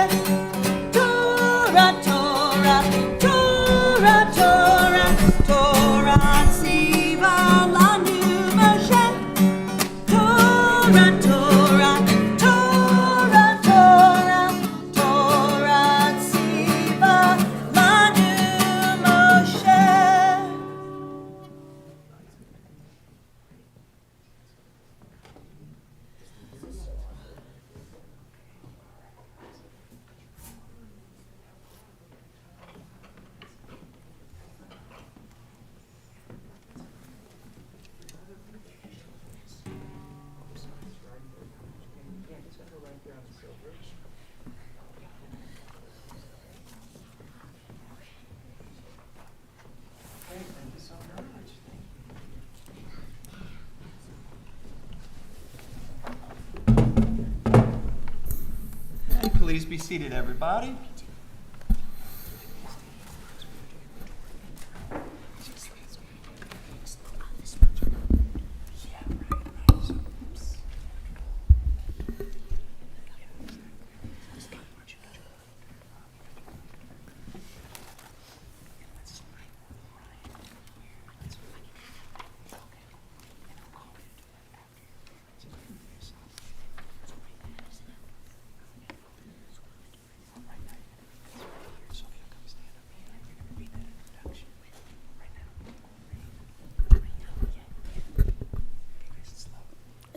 Torah, Torah, Torah, Torah, Torah, tziva lanu Moshe. Torah, Torah, Torah, Torah, Torah, tziva lanu Moshe. And please be seated, everybody.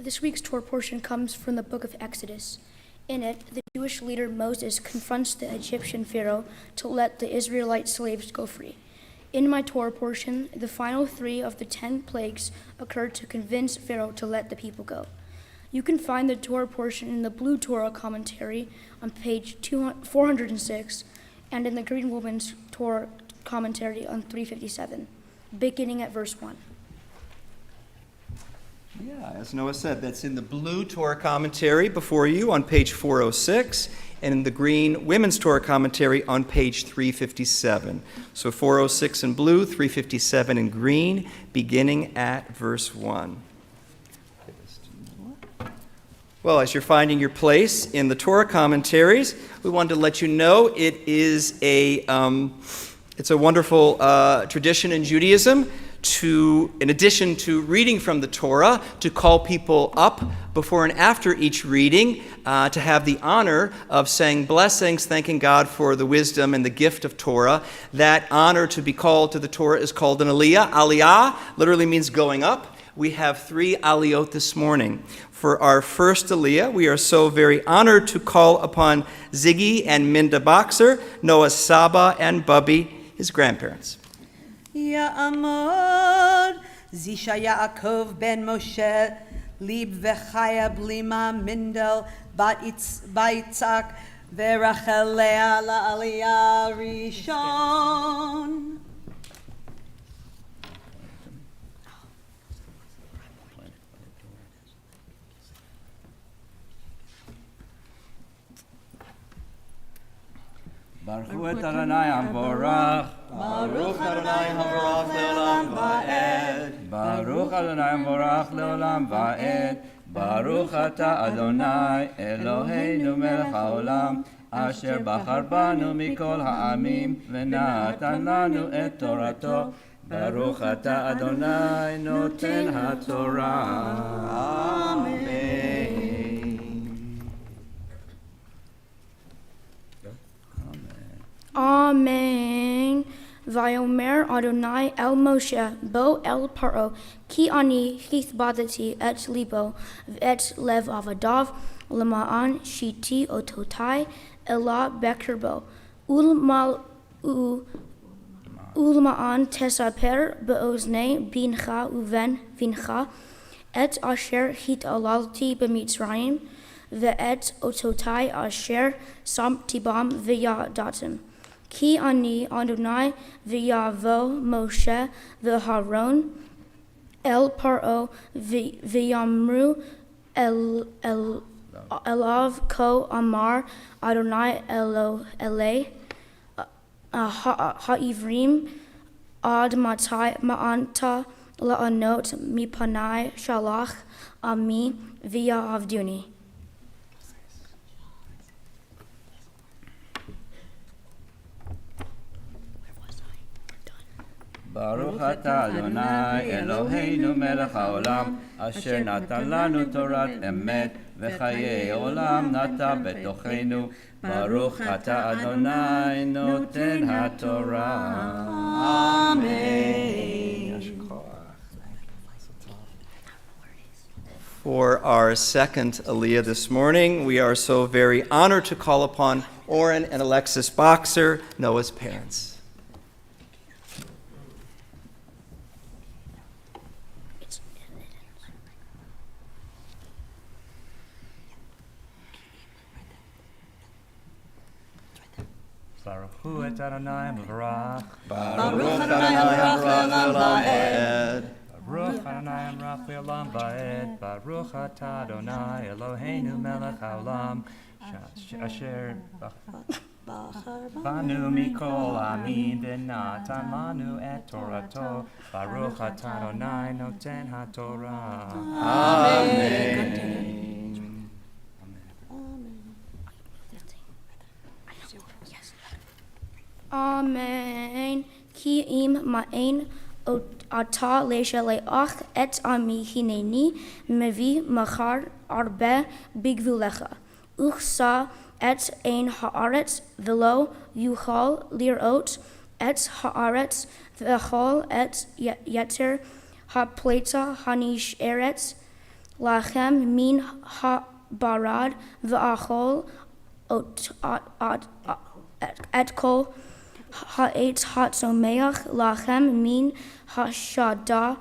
This week's Torah portion comes from the book of Exodus. In it, the Jewish leader Moses confronts the Egyptian Pharaoh to let the Israelite slaves go free. In my Torah portion, the final 3 of the 10 plagues occurred to convince Pharaoh to let the people go. You can find the Torah portion in the Blue Torah commentary on page 406 and in the Green Woman's Torah commentary on 357, beginning at verse 1. Yeah, as Noah said, that's in the Blue Torah commentary before you on page 406, and in the Green Women's Torah commentary on page 357. So 406 in blue, 357 in green, beginning at verse 1. Well, as you're finding your place in the Torah commentaries, we wanted to let you know it is it's a wonderful tradition in Judaism to, in addition to reading from the Torah, to call people up before and after each reading to have the honor of saying blessings, thanking God for the wisdom and the gift of Torah. That honor to be called to the Torah is called an aliyah. Aliyah literally means going up. We have 3 aliyot this morning. For our first aliyah, we are so very honored to call upon Ziggy and Minda Boxer, Noah Saba and Bubby, his grandparents. Ya'amod Zisha Yaakov ben Moshe Lib v'chaya blima Mindel bat Yitzhak v'Rachel Leah la'aliyah rishon. Baruch Adonai Hamvorach. Baruch Adonai Hamvorach le'olam va'ed. Baruch Adonai Hamvorach le'olam va'ed. Baruch Ata Adonai Eloheinu melech haolam asher bachar banu mikol ha'amim v'natan lanu et torato. Baruch Ata Adonai noten haTorah. Amen. Amen. Vayomer Adonai el Moshe, bo el Paro, ki ani chithbadati et libo, et lev avadav, lema'an shiti ototai, ela bekerbo, ulma'an tesaper beozne bincha uven vincha, et asher hit alalti b'mitzrayim, ve'et ototai asher samtibam v'yadatim. Ki ani Adonai v'yavo Moshe v'Haron el Paro v'yamru elav ko amar Adonai elei ha'ivrim ad matai ma'anta la'anot mipanai shalach ami v'ya'avduni. Baruch atah Adonai Eloheinu melech haolam, asher natan lanu torat emet, v'chayei olam nata betochenu. Baruch atah Adonai noten haTorah. Amen. For our second Aliyah this morning, we are so very honored to call upon Oren and Alexis Boxer, Noah's parents. Baruch hu et Adonai Baruch. Baruch Adonai Le'olam Va'ed. Baruch Adonai Amrach Le'olam Va'ed. Baruch atah Adonai Eloheinu melech haolam, asher banu mikol amin v'natan lanu et torato. Baruch atah Adonai noten haTorah. Amen. Amen. Ki im ma'en ata leisha le'ach et ami hineni mevi machar arbe bigvulecha. Uchsa et ein haaretz velo yuchal lirot et haaretz v'chol et yeter hapleta hanish eretz lachem min habarad v'achol et kol ha'etz hatzomeach lachem min hashada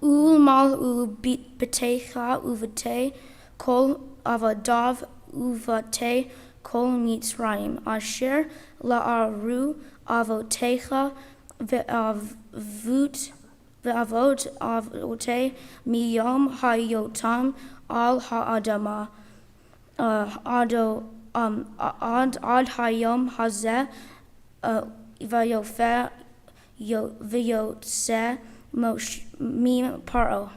ulmal u'betecha uvate kol avadav uvate kol mitzrayim asher la'aru avotecha ve'avot avote miyom hayotam al ha'adama ad hayom hazeh vayofer v'yotze mim paro.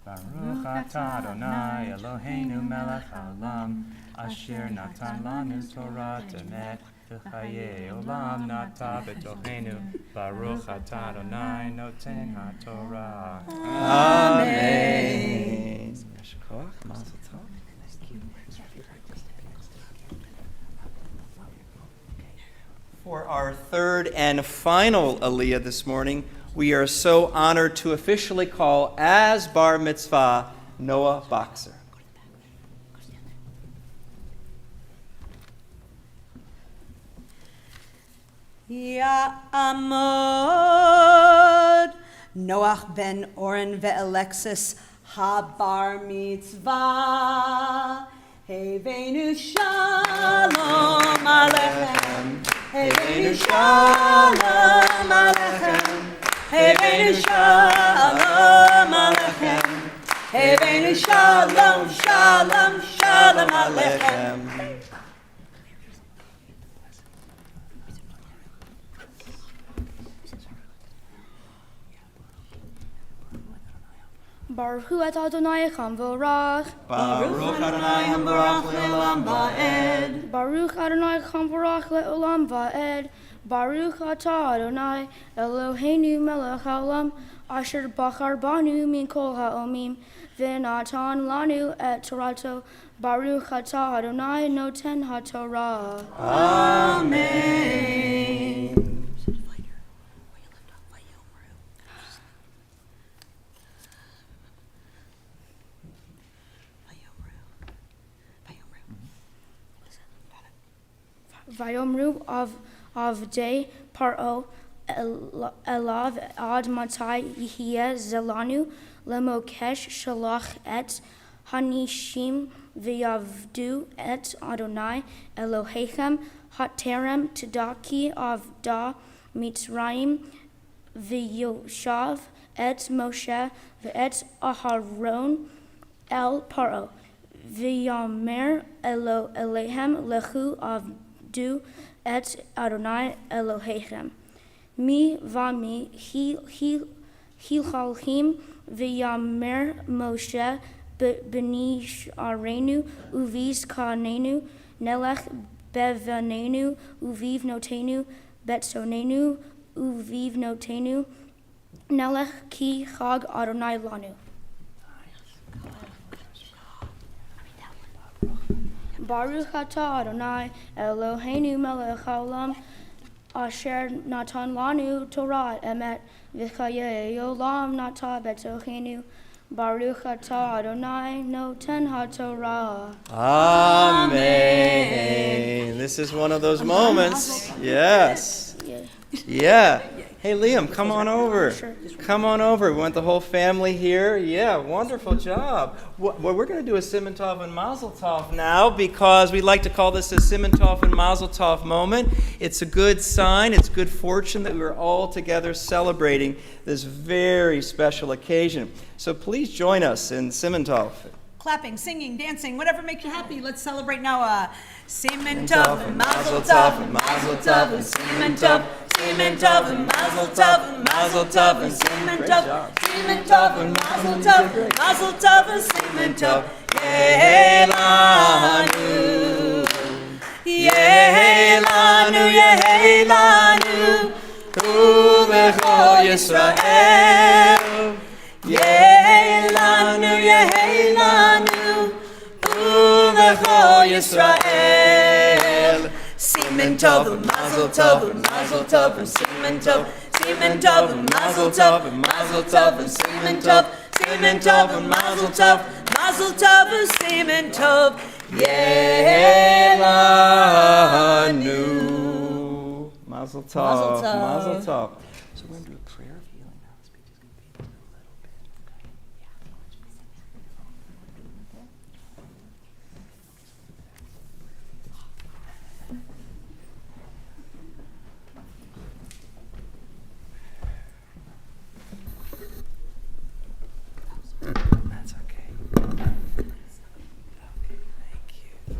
Baruch atah Adonai Eloheinu melech haolam, asher natan lanu Torah emet, v'chayei olam nata betochenu. Baruch atah Adonai noten haTorah. Amen. For our third and final Aliyah this morning, we are so honored to officially call as bar mitzvah Noah Boxer. Ya'amod Noach ben Oren ve'Alexis ha-bar mitzvah. Heveinu shalom alechem. Heveinu shalom alechem. Heveinu shalom alechem. Heveinu shalom, shalom, shalom alechem. Baruch hu et Adonai chamvorach. Baruch Adonai Hambarach Le'olam Va'ed. Baruch Adonai chamvorach le'olam va'ed. Baruch atah Adonai Eloheinu melech haolam, asher bachar banu min kol ha'omim, V'natan lanu et Torato, Baruch atah Adonai noten haTorah. Amen. Vayomru avdei paro elav ad matai yihye zelanu lemokesh shalach et hanishim v'yavdu et Adonai Elohechem haterem tedaki avda mitzrayim v'yoshav et Moshe v'et Aharon el paro v'yamer Elohem lechu avdu et Adonai Elohechem. Mi vami hilchalchim v'yamer Moshe b'nish arenu uviz kanenu nelech bevanenu uviv notenu betsonenu uviv notenu nelech ki chag Adonai lanu. Baruch atah Adonai Eloheinu melech haolam asher natan lanu Torah emet v'chayei olam nata betochenu. Baruch atah Adonai noten haTorah. Amen. This is one of those moments. Yes. Yeah. Hey, Liam, come on over. Sure. Come on over. We want the whole family here. Yeah, wonderful job. Well, we're going to do a Simon Tov and Mazel Tov now because we like to call this a Simon Tov and Mazel Tov moment. It's a good sign. It's good fortune that we are all together celebrating this very special occasion. So please join us in Simon Tov. Clapping, singing, dancing, whatever makes you happy. Let's celebrate now. Simon Tov and Mazel Tov and Mazel Tov and Simon Tov. Simon Tov and Mazel Tov and Mazel Tov and Simon Tov. Simon Tov and Mazel Tov, Mazel Tov and Simon Tov. Yehelanu, Yehelanu, Yehelanu, U'Bechol Yisrael. Yehelanu, Yehelanu, U'Bechol Yisrael. Simon Tov and Mazel Tov and Mazel Tov and Simon Tov. Simon Tov and Mazel Tov and Mazel Tov and Simon Tov. Simon Tov and Mazel Tov, Mazel Tov and Simon Tov. Yehelanu. Mazel Tov. Mazel Tov. Mazel Tov. So we're going to do a prayer of healing now. The speech is going to be a little bit. That's okay. Okay, thank you.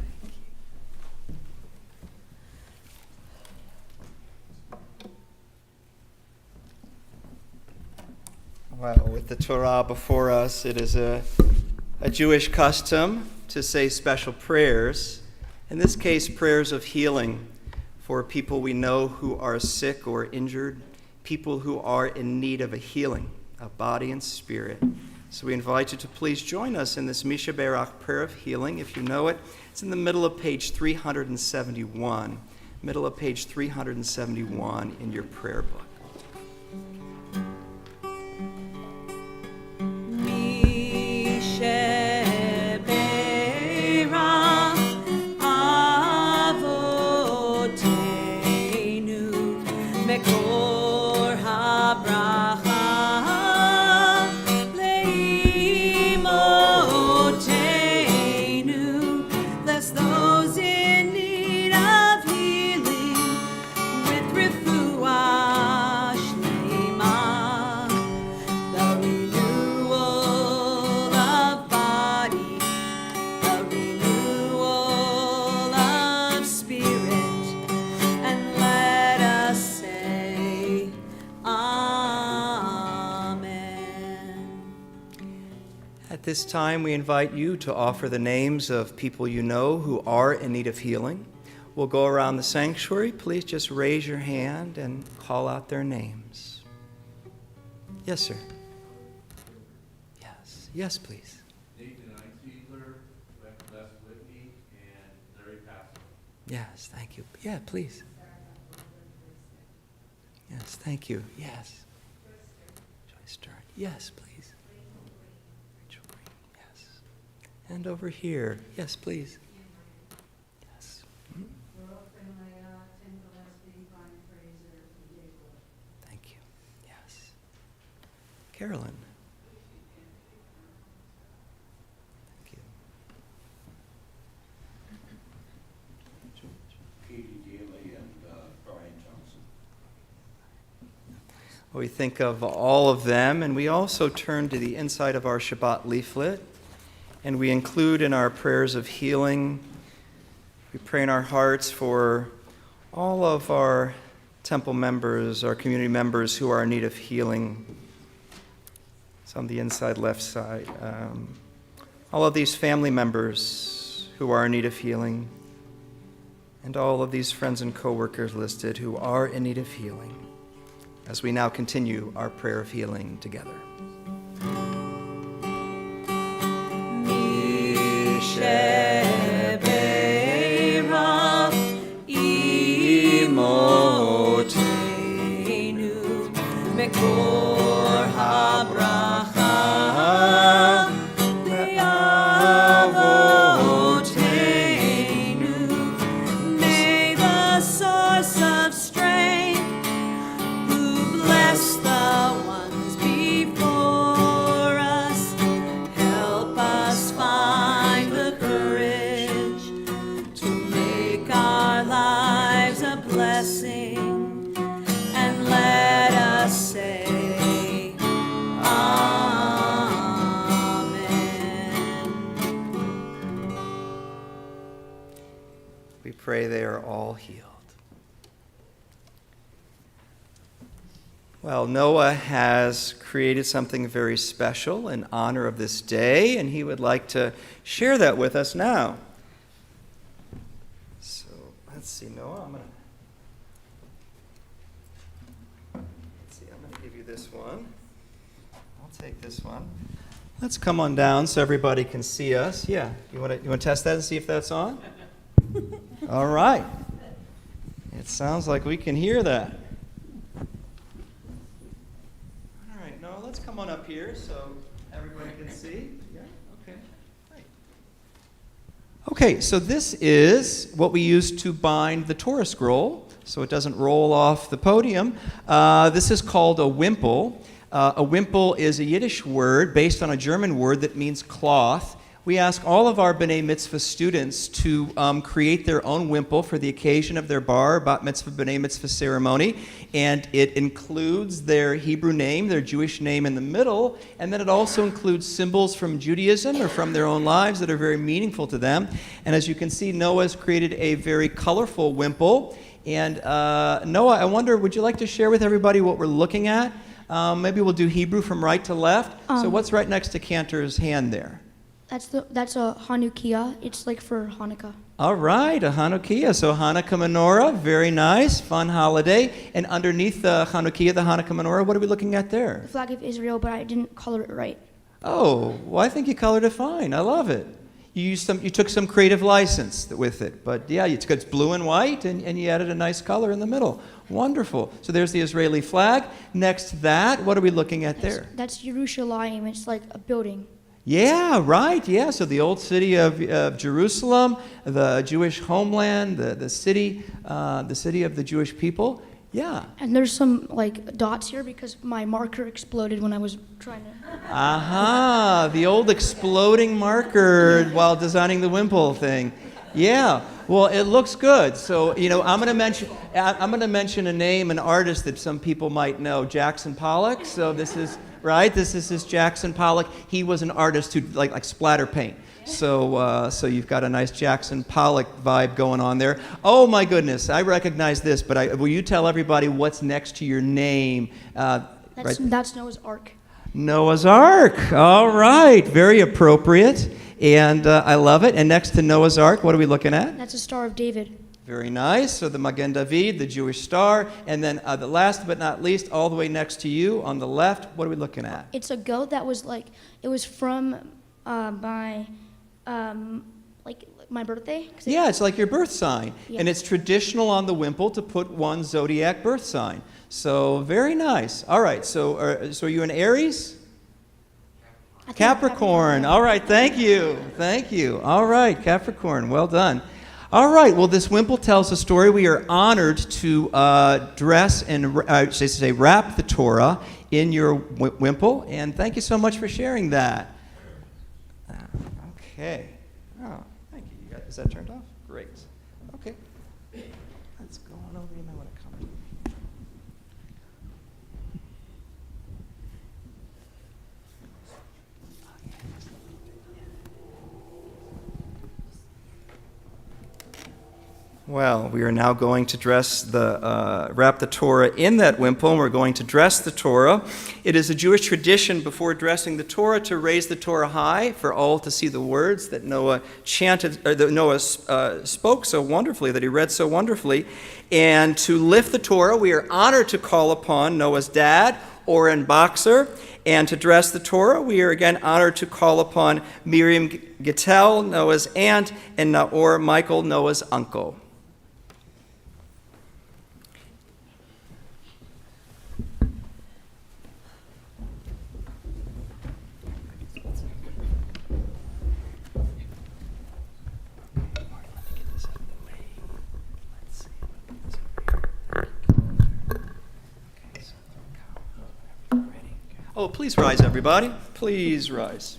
Well, with the Torah before us, it is a Jewish custom to say special prayers. In this case, prayers of healing for people we know who are sick or injured, people who are in need of a healing of body and spirit. So we invite you to please join us in this Misha Berach prayer of healing. If you know it, it's in the middle of page 371. Middle of page 371 in your prayer book. At this time, we invite you to offer the names of people you know who are in need of healing. We'll go around the sanctuary. Please just raise your hand and call out their names. Yes, sir. Yes. Yes, please. Yes, thank you. Yeah, please. Yes, thank you. Yes. Joyce Stern. Yes, please. Rachel Green. Yes. And over here. Yes, please. Yes. Mhm. Thank you. Yes. Carolyn. Thank you. We think of all of them, and we also turn to the inside of our Shabbat leaflet, and we include in our prayers of healing, we pray in our hearts for all of our temple members, our community members who are in need of healing. It's on the inside left side. All of these family members who are in need of healing, and all of these friends and co-workers listed who are in need of healing, as we now continue our prayer of healing together. May the source of strength who bless the ones before us help us find the courage to make our lives a blessing, and let us say We pray they are all healed. Well, Noah has created something very special in honor of this day, and he would like to share that with us now. So let's see, Noah, I'm going to give you this one. I'll take this one. Let's come on down so everybody can see us. Yeah, you want to test that and see if that's on? All right. It sounds like we can hear that. All right, Noah, let's come on up here so everybody can see. Yeah, okay. Great. Okay, so this is what we use to bind the Torah scroll so it doesn't roll off the podium. This is called a wimple. A wimple is a Yiddish word based on a German word that means cloth. We ask all of our B'nai Mitzvah students to create their own wimple for the occasion of their bar, bat mitzvah, B'nai Mitzvah ceremony, and it includes their Hebrew name, their Jewish name in the middle, and then it also includes symbols from Judaism or from their own lives that are very meaningful to them. And as you can see, Noah's created a very colorful wimple. And Noah, I wonder, would you like to share with everybody what we're looking at? Maybe we'll do Hebrew from right to left. So what's right next to Cantor's hand there? That's a Hanukkah. It's like for Hanukkah. All right, a Hanukkah. So Hanukkah menorah, very nice, fun holiday. And underneath the Hanukkah, the Hanukkah menorah, what are we looking at there? The flag of Israel, but I didn't color it right. Oh, well, I think you colored it fine. I love it. You took some creative license with it. But yeah, it's blue and white, and you added a nice color in the middle. Wonderful. So there's the Israeli flag. Next to that, what are we looking at there? That's Yerushalayim. It's like a building. Yeah, right. Yeah, so the old city of Jerusalem, the Jewish homeland, the city of the Jewish people. Yeah. And there's some like dots here because my marker exploded when I was trying to. Aha, the old exploding marker while designing the wimple thing. Yeah. Well, it looks good. So, I'm going to mention a name, an artist that some people might know, Jackson Pollock. So this is right. This is Jackson Pollock. He was an artist who like splatter paint. So you've got a nice Jackson Pollock vibe going on there. Oh my goodness, I recognize this, but will you tell everybody what's next to your name? That's Noah's Ark. Noah's Ark. All right, very appropriate, and I love it. And next to Noah's Ark, what are we looking at? That's a Star of David. Very nice. So the Magen David, the Jewish star, and then the last but not least, all the way next to you on the left, what are we looking at? It's a goat that was it was from my Like my birthday? 'Cause Yeah, it's like your birth sign. Yeah. And it's traditional on the wimple to put one zodiac birth sign. So very nice. All right, so are you an Aries? I think Capricorn. All right, thank you. Thank you. All right, Capricorn, well done. All right, well, this wimple tells a story. We are honored to dress and wrap the Torah in your wimple, and thank you so much for sharing that. Okay. Oh, thank you. Is that turned off? Great. Okay. Let's go on over. You might want to come. Well, we are now going to wrap the Torah in that wimple, and we're going to dress the Torah. It is a Jewish tradition before dressing the Torah to raise the Torah high for all to see the words that Noah spoke so wonderfully, that he read so wonderfully. And to lift the Torah, we are honored to call upon Noah's dad, Oren Boxer. And to dress the Torah, we are again honored to call upon Miriam Gittel, Noah's aunt, and Naor Michael, Noah's uncle. Oh, please rise, everybody. Please rise.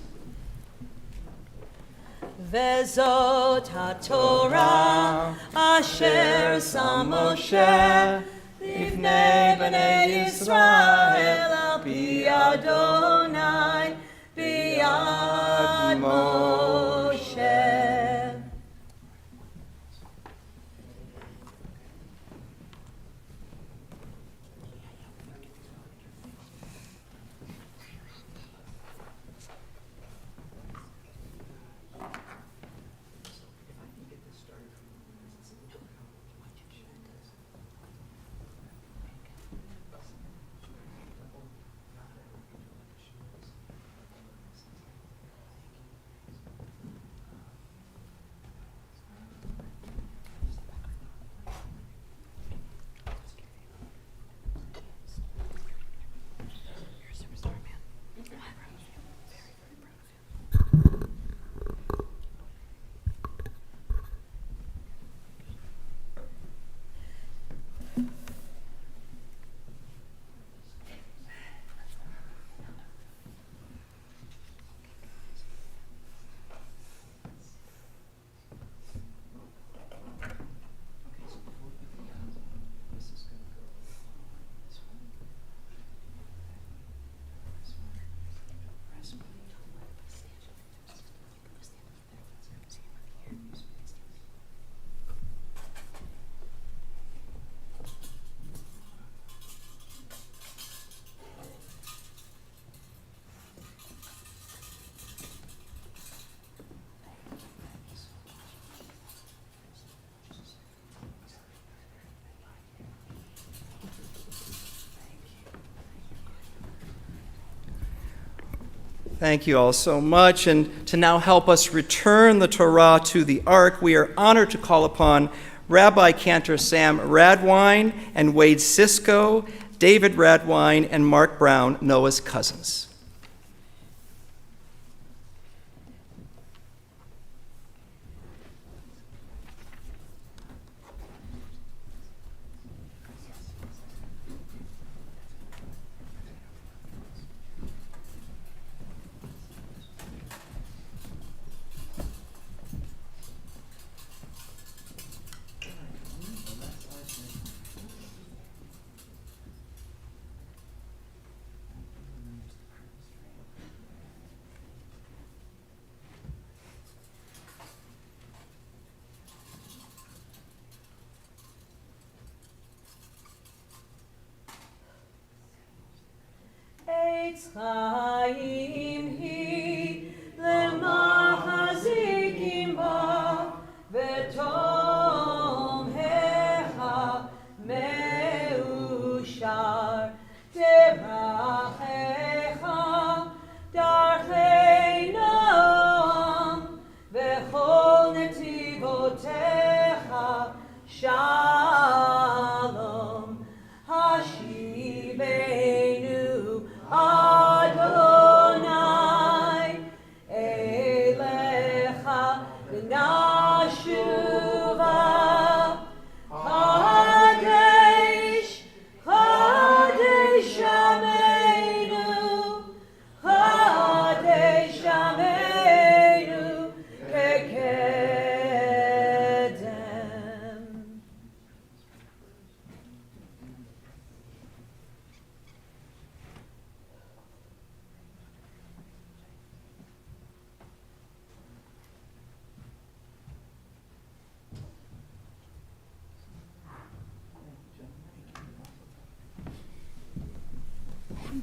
Vezot HaTorah asher sam Moshe lifnei bnei Yisrael al pi Adonai biyad Moshe. Thank you all so much. And to now help us return the Torah to the Ark, we are honored to call upon Rabbi Cantor Sam Radwine and Wade Sisko, David Radwine, and Mark Brown, Noah's cousins. Eitz Chaim hi lemahzikim ba v'tom hecha meushar terachecha darchei noam v'chol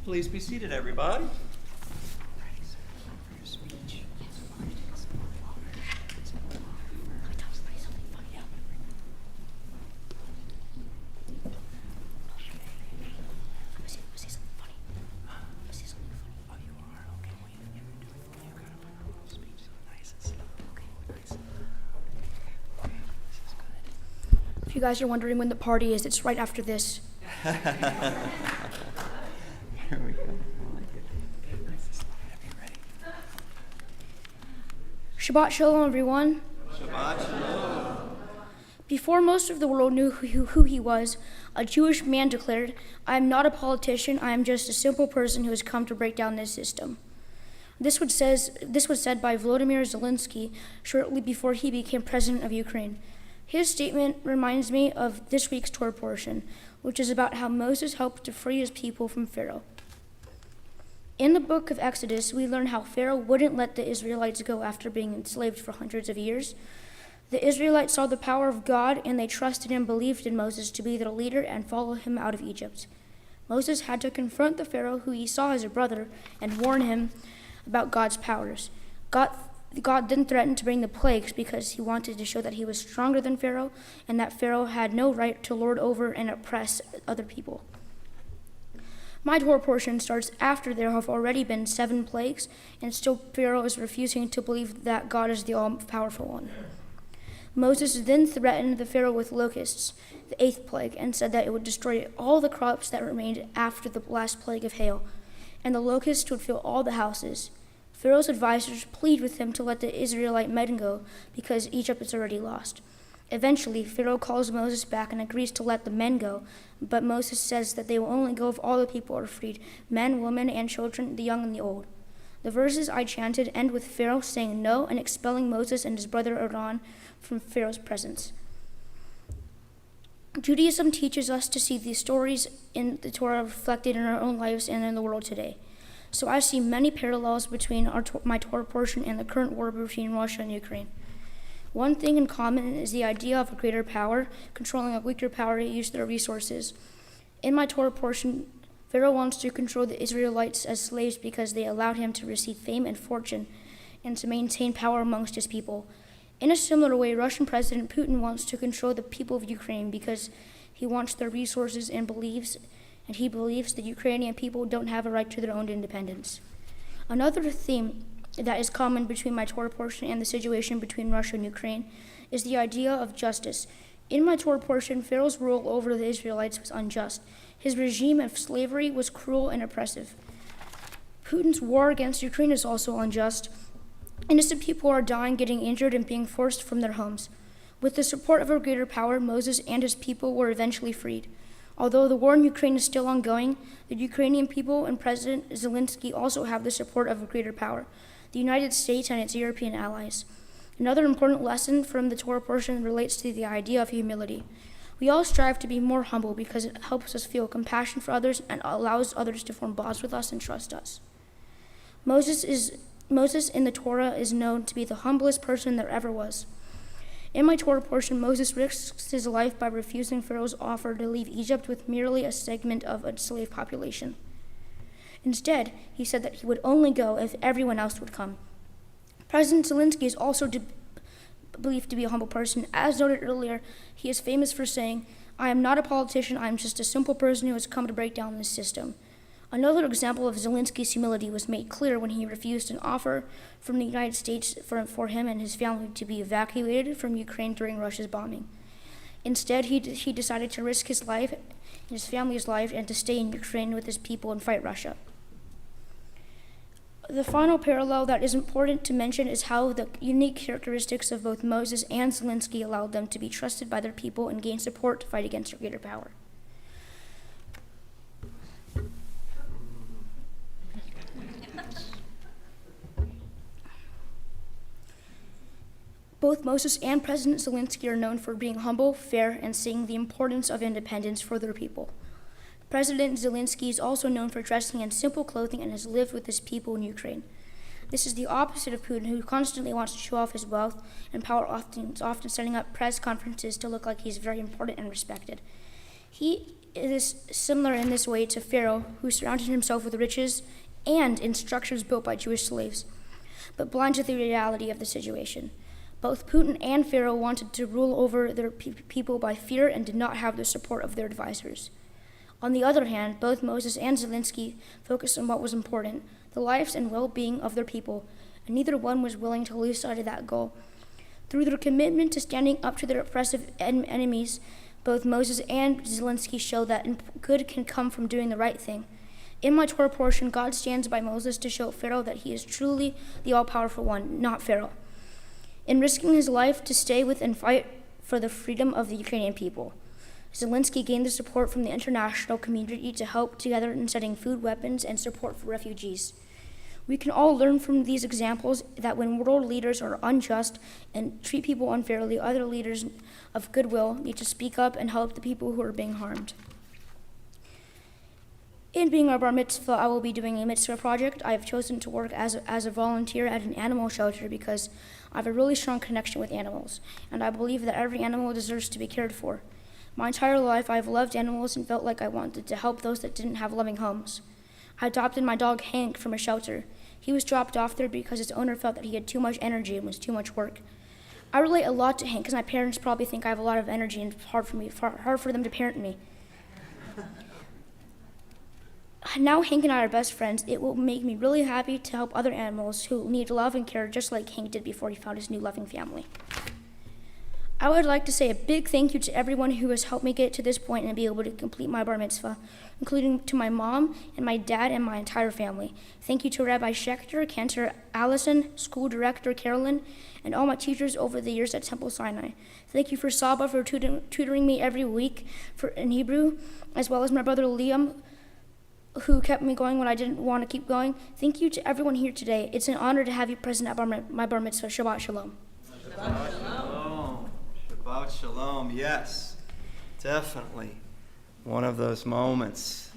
Please be seated, everybody. If you guys are wondering when the party is, it's right after this. Here we go. Shabbat Shalom, everyone. Shabbat Shalom. Before most of the world knew who he was, a Jewish man declared, "I am not a politician, I am just a simple person who has come to break down this system." This was said by Volodymyr Zelensky shortly before he became president of Ukraine. His statement reminds me of this week's Torah portion, which is about how Moses helped to free his people from Pharaoh. In the book of Exodus, we learn how Pharaoh wouldn't let the Israelites go after being enslaved for hundreds of years. The Israelites saw the power of God, and they trusted and believed in Moses to be their leader and follow him out of Egypt. Moses had to confront the Pharaoh who he saw as a brother and warn him about God's powers. God then threatened to bring the plagues because he wanted to show that he was stronger than Pharaoh and that Pharaoh had no right to lord over and oppress other people. My Torah portion starts after there have already been 7 plagues, and still Pharaoh is refusing to believe that God is the all-powerful one. Moses then threatened the Pharaoh with locusts, the 8th plague, and said that it would destroy all the crops that remained after the last plague of hail, and the locusts would fill all the houses. Pharaoh's advisors plead with him to let the Israelite men go because Egypt is already lost. Eventually, Pharaoh calls Moses back and agrees to let the men go, but Moses says that they will only go if all the people are freed, men, women, and children, the young and the old. The verses I chanted end with Pharaoh saying no and expelling Moses and his brother Aaron from Pharaoh's presence. Judaism teaches us to see these stories in the Torah reflected in our own lives and in the world today. So I see many parallels between my Torah portion and the current war between Russia and Ukraine. One thing in common is the idea of a greater power controlling a weaker power to use their resources. In my Torah portion, Pharaoh wants to control the Israelites as slaves because they allowed him to receive fame and fortune and to maintain power amongst his people. In a similar way, Russian President Putin wants to control the people of Ukraine because he wants their resources and he believes the Ukrainian people don't have a right to their own independence. Another theme that is common between my Torah portion and the situation between Russia and Ukraine is the idea of justice. In my Torah portion, Pharaoh's rule over the Israelites was unjust. His regime of slavery was cruel and oppressive. Putin's war against Ukraine is also unjust. Innocent people are dying, getting injured, and being forced from their homes. With the support of a greater power, Moses and his people were eventually freed. Although the war in Ukraine is still ongoing, the Ukrainian people and President Zelensky also have the support of a greater power, the United States and its European allies. Another important lesson from the Torah portion relates to the idea of humility. We all strive to be more humble because it helps us feel compassion for others and allows others to form bonds with us and trust us. Moses in the Torah is known to be the humblest person there ever was. In my Torah portion, Moses risks his life by refusing Pharaoh's offer to leave Egypt with merely a segment of a slave population. Instead, he said that he would only go if everyone else would come. President Zelensky is also believed to be a humble person. As noted earlier, he is famous for saying, "I am not a politician, I am just a simple person who has come to break down this system." Another example of Zelensky's humility was made clear when he refused an offer from the United States for him and his family to be evacuated from Ukraine during Russia's bombing. Instead, he decided to risk his life, his family's life, and to stay in Ukraine with his people and fight Russia. The final parallel that is important to mention is how the unique characteristics of both Moses and Zelensky allowed them to be trusted by their people and gain support to fight against a greater power. Both Moses and President Zelensky are known for being humble, fair, and seeing the importance of independence for their people. President Zelensky is also known for dressing in simple clothing and has lived with his people in Ukraine. This is the opposite of Putin, who constantly wants to show off his wealth and power, often setting up press conferences to look like he's very important and respected. He is similar in this way to Pharaoh, who surrounded himself with riches and in structures built by Jewish slaves, but blind to the reality of the situation. Both Putin and Pharaoh wanted to rule over their people by fear and did not have the support of their advisors. On the other hand, both Moses and Zelensky focused on what was important, the lives and well-being of their people, and neither one was willing to lose sight of that goal. Through their commitment to standing up to their oppressive enemies, both Moses and Zelensky show that good can come from doing the right thing. In my Torah portion, God stands by Moses to show Pharaoh that he is truly the all-powerful one, not Pharaoh, in risking his life to stay with and fight for the freedom of the Ukrainian people. Zelensky gained the support from the international community to help together in setting food, weapons, and support for refugees. We can all learn from these examples that when world leaders are unjust and treat people unfairly, other leaders of goodwill need to speak up and help the people who are being harmed. In being our bar mitzvah, I will be doing a mitzvah project. I have chosen to work as a volunteer at an animal shelter because I have a really strong connection with animals, and I believe that every animal deserves to be cared for. My entire life, I have loved animals and felt like I wanted to help those that didn't have loving homes. I adopted my dog Hank from a shelter. He was dropped off there because his owner felt that he had too much energy and was too much work. I relate a lot to Hank because my parents probably think I have a lot of energy and it's hard for them to parent me. Now Hank and I are best friends. It will make me really happy to help other animals who need love and care just like Hank did before he found his new loving family. I would like to say a big thank you to everyone who has helped me get to this point and be able to complete my bar mitzvah, including to my mom and my dad and my entire family. Thank you to Rabbi Schechter, Cantor Allison, School Director Carolyn, and all my teachers over the years at Temple Sinai. Thank you for Saba for tutoring me every week in Hebrew, as well as my brother Liam, who kept me going when I didn't want to keep going. Thank you to everyone here today. It's an honor to have you present at my bar mitzvah. Shabbat Shalom. Shabbat Shalom. Shabbat Shalom, yes, definitely. One of those moments.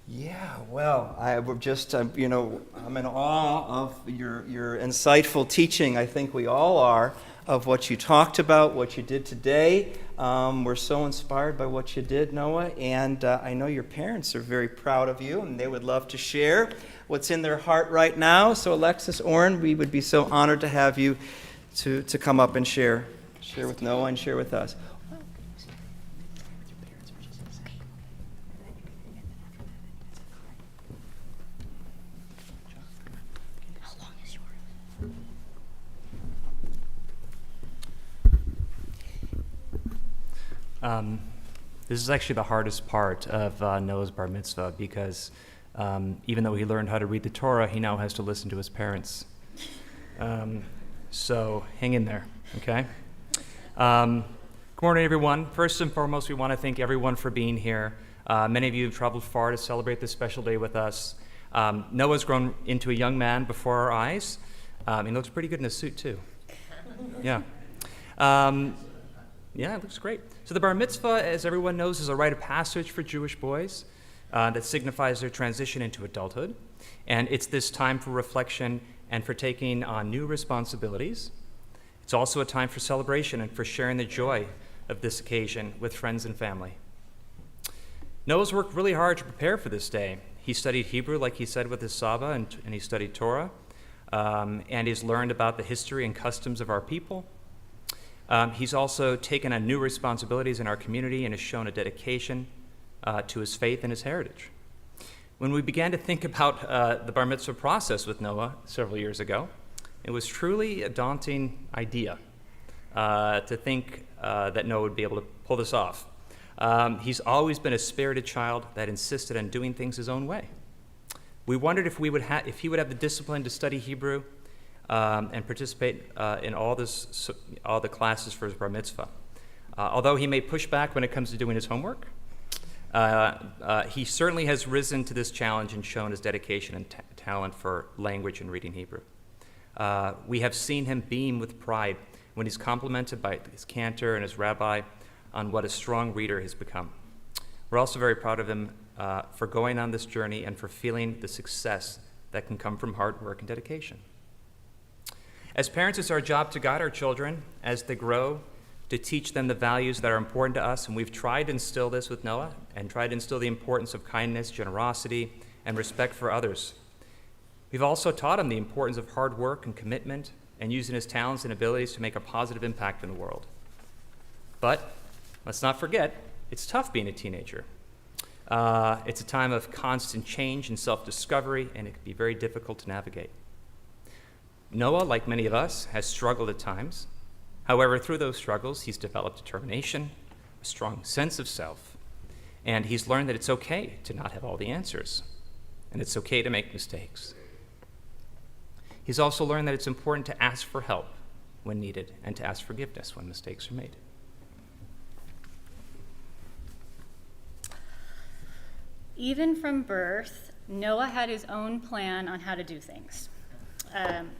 Yeah, well, I'm in awe of your insightful teaching. I think we all are, of what you talked about, what you did today. We're so inspired by what you did, Noah, and I know your parents are very proud of you, and they would love to share what's in their heart right now. So Alexis, Oren, we would be so honored to have you to come up and share with Noah and share with us. This is actually the hardest part of Noah's bar mitzvah because even though he learned how to read the Torah, he now has to listen to his parents. So hang in there, okay? Good morning, everyone. First and foremost, we want to thank everyone for being here. Many of you have traveled far to celebrate this special day with us. Noah's grown into a young man before our eyes. He looks pretty good in a suit, too. Yeah. Yeah, it looks great. So the bar mitzvah, as everyone knows, is a rite of passage for Jewish boys that signifies their transition into adulthood. And it's this time for reflection and for taking on new responsibilities. It's also a time for celebration and for sharing the joy of this occasion with friends and family. Noah's worked really hard to prepare for this day. He studied Hebrew, like he said, with his Saba, and he studied Torah. And he's learned about the history and customs of our people. He's also taken on new responsibilities in our community and has shown a dedication to his faith and his heritage. When we began to think about the bar mitzvah process with Noah several years ago, it was truly a daunting idea to think that Noah would be able to pull this off. He's always been a spirited child that insisted on doing things his own way. We wondered if he would have the discipline to study Hebrew and participate in all the classes for his bar mitzvah. Although he may push back when it comes to doing his homework, he certainly has risen to this challenge and shown his dedication and talent for language and reading Hebrew. We have seen him beam with pride when he's complimented by his cantor and his rabbi on what a strong reader he's become. We're also very proud of him for going on this journey and for feeling the success that can come from hard work and dedication. As parents, it's our job to guide our children as they grow to teach them the values that are important to us, and we've tried to instill this with Noah and tried to instill the importance of kindness, generosity, and respect for others. We've also taught him the importance of hard work and commitment and using his talents and abilities to make a positive impact in the world. But let's not forget, it's tough being a teenager. It's a time of constant change and self-discovery, and it can be very difficult to navigate. Noah, like many of us, has struggled at times. However, through those struggles, he's developed determination, a strong sense of self, and he's learned that it's okay to not have all the answers, and it's okay to make mistakes. He's also learned that it's important to ask for help when needed and to ask forgiveness when mistakes are made. Even from birth, Noah had his own plan on how to do things.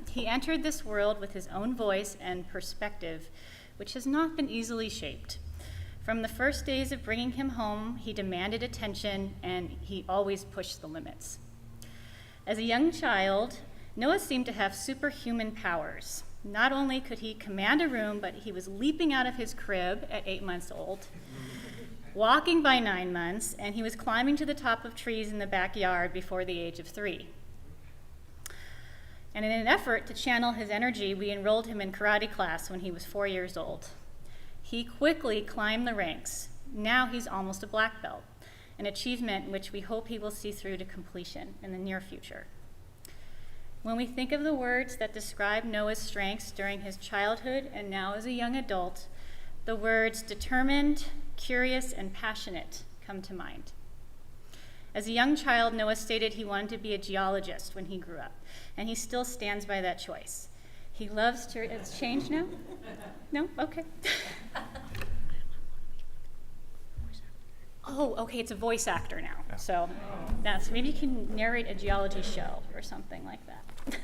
He entered this world with his own voice and perspective, which has not been easily shaped. From the first days of bringing him home, he demanded attention, and he always pushed the limits. As a young child, Noah seemed to have superhuman powers. Not only could he command a room, but he was leaping out of his crib at 8 months old, walking by 9 months, and he was climbing to the top of trees in the backyard before the age of 3. And in an effort to channel his energy, we enrolled him in karate class when he was 4 years old. He quickly climbed the ranks. Now he's almost a black belt, an achievement which we hope he will see through to completion in the near future. When we think of the words that describe Noah's strengths during his childhood and now as a young adult, the words determined, curious, and passionate come to mind. As a young child, Noah stated he wanted to be a geologist when he grew up, and he still stands by that choice. He loves to, it's changed now? No? Okay. Oh, okay, it's a voice actor now. So that's, maybe you can narrate a geology show or something like that.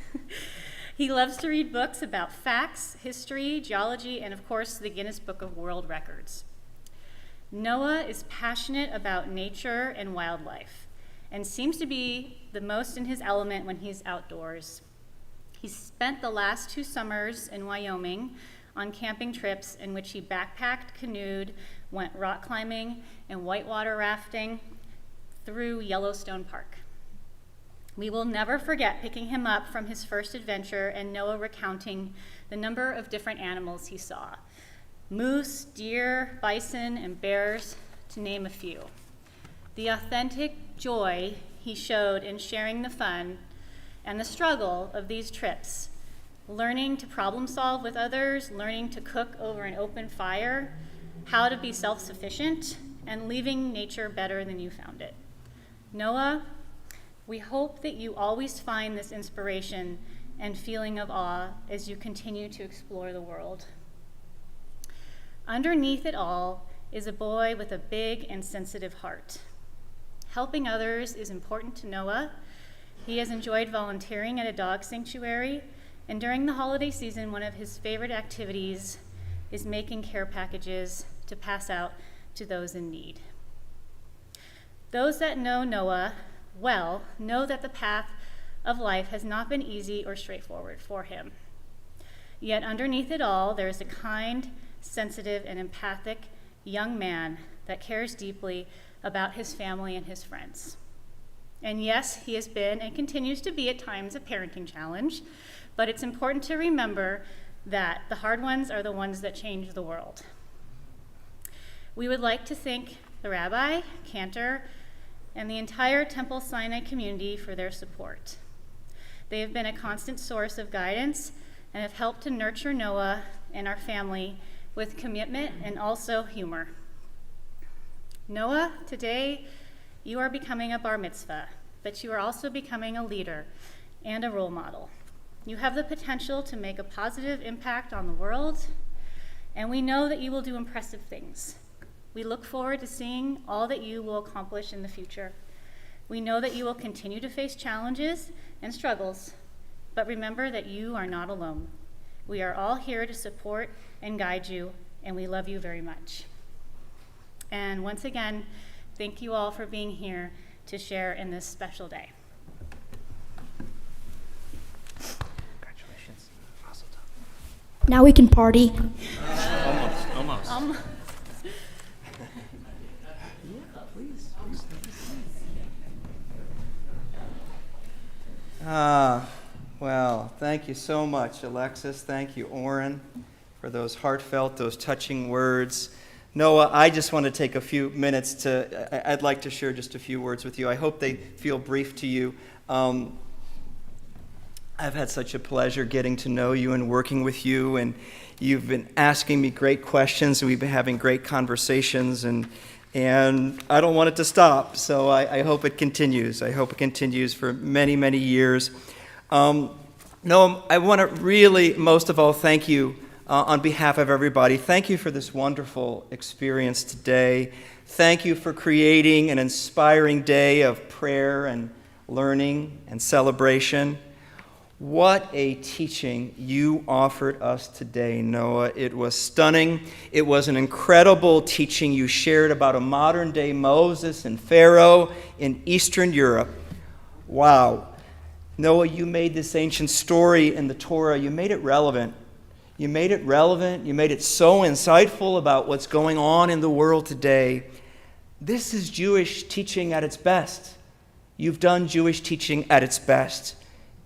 He loves to read books about facts, history, geology, and of course, the Guinness Book of World Records. Noah is passionate about nature and wildlife and seems to be the most in his element when he's outdoors. He spent the last 2 summers in Wyoming on camping trips in which he backpacked, canoed, went rock climbing and whitewater rafting through Yellowstone Park. We will never forget picking him up from his first adventure and Noah recounting the number of different animals he saw. Moose, deer, bison, and bears, to name a few. The authentic joy he showed in sharing the fun and the struggle of these trips, learning to problem solve with others, learning to cook over an open fire, how to be self-sufficient, and leaving nature better than you found it. Noah, we hope that you always find this inspiration and feeling of awe as you continue to explore the world. Underneath it all is a boy with a big and sensitive heart. Helping others is important to Noah. He has enjoyed volunteering at a dog sanctuary, and during the holiday season, one of his favorite activities is making care packages to pass out to those in need. Those that know Noah well know that the path of life has not been easy or straightforward for him. Yet underneath it all, there is a kind, sensitive, and empathic young man that cares deeply about his family and his friends. And yes, he has been and continues to be at times a parenting challenge, but it's important to remember that the hard ones are the ones that change the world. We would like to thank the rabbi, Cantor, and the entire Temple Sinai community for their support. They have been a constant source of guidance and have helped to nurture Noah and our family with commitment and also humor. Noah, today you are becoming a bar mitzvah, but you are also becoming a leader and a role model. You have the potential to make a positive impact on the world, and we know that you will do impressive things. We look forward to seeing all that you will accomplish in the future. We know that you will continue to face challenges and struggles, but remember that you are not alone. We are all here to support and guide you, and we love you very much. And once again, thank you all for being here to share in this special day. Congratulations. Now we can party. Almost. Mom. Well, thank you so much, Alexis. Thank you, Oren, for those heartfelt, those touching words. Noah, I just want to take a few minutes I'd like to share just a few words with you. I hope they feel brief to you. I've had such a pleasure getting to know you and working with you, and you've been asking me great questions, and we've been having great conversations, and I don't want it to stop, so I hope it continues. I hope it continues for many, many years. Noah, I want to really, most of all, thank you on behalf of everybody. Thank you for this wonderful experience today. Thank you for creating an inspiring day of prayer and learning and celebration. What a teaching you offered us today, Noah. It was stunning. It was an incredible teaching you shared about a modern-day Moses and Pharaoh in Eastern Europe. Wow. Noah, you made this ancient story in the Torah, you made it relevant. You made it relevant. You made it so insightful about what's going on in the world today. This is Jewish teaching at its best. You've done Jewish teaching at its best.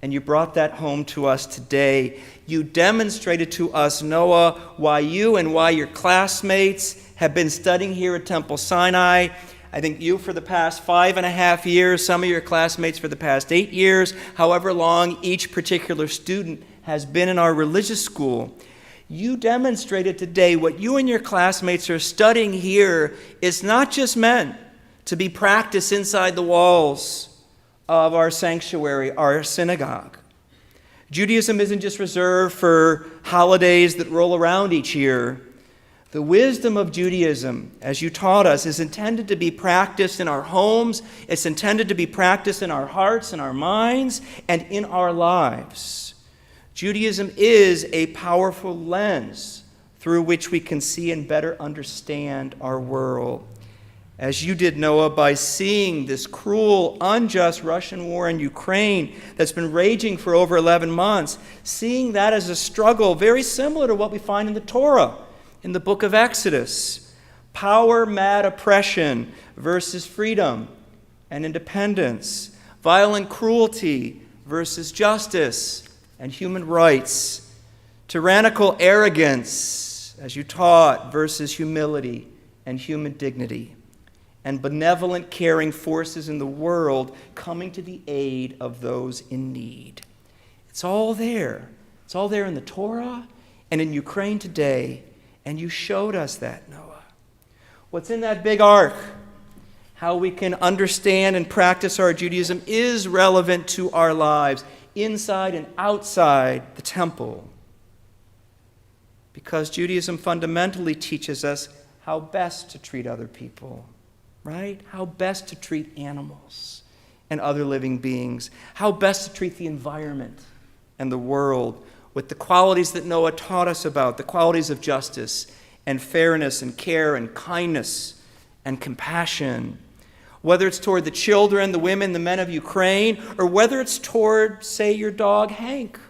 And you brought that home to us today. You demonstrated to us, Noah, why you and why your classmates have been studying here at Temple Sinai. I think you for the past 5.5 years, some of your classmates for the past 8 years, however long each particular student has been in our religious school. You demonstrated today what you and your classmates are studying here is not just meant to be practiced inside the walls of our sanctuary, our synagogue. Judaism isn't just reserved for holidays that roll around each year. The wisdom of Judaism, as you taught us, is intended to be practiced in our homes. It's intended to be practiced in our hearts and our minds and in our lives. Judaism is a powerful lens through which we can see and better understand our world. As you did, Noah, by seeing this cruel, unjust Russian war in Ukraine that's been raging for over 11 months, seeing that as a struggle very similar to what we find in the Torah, in the book of Exodus. Power-mad oppression versus freedom and independence. Violent cruelty versus justice and human rights. Tyrannical arrogance, as you taught, versus humility and human dignity. And benevolent, caring forces in the world coming to the aid of those in need. It's all there. It's all there in the Torah and in Ukraine today. And you showed us that, Noah. What's in that big ark, how we can understand and practice our Judaism, is relevant to our lives, inside and outside the temple. Because Judaism fundamentally teaches us how best to treat other people, right? How best to treat animals and other living beings. How best to treat the environment and the world with the qualities that Noah taught us about, the qualities of justice and fairness and care and kindness and compassion. Whether it's toward the children, the women, the men of Ukraine, or whether it's toward, say, your dog Hank,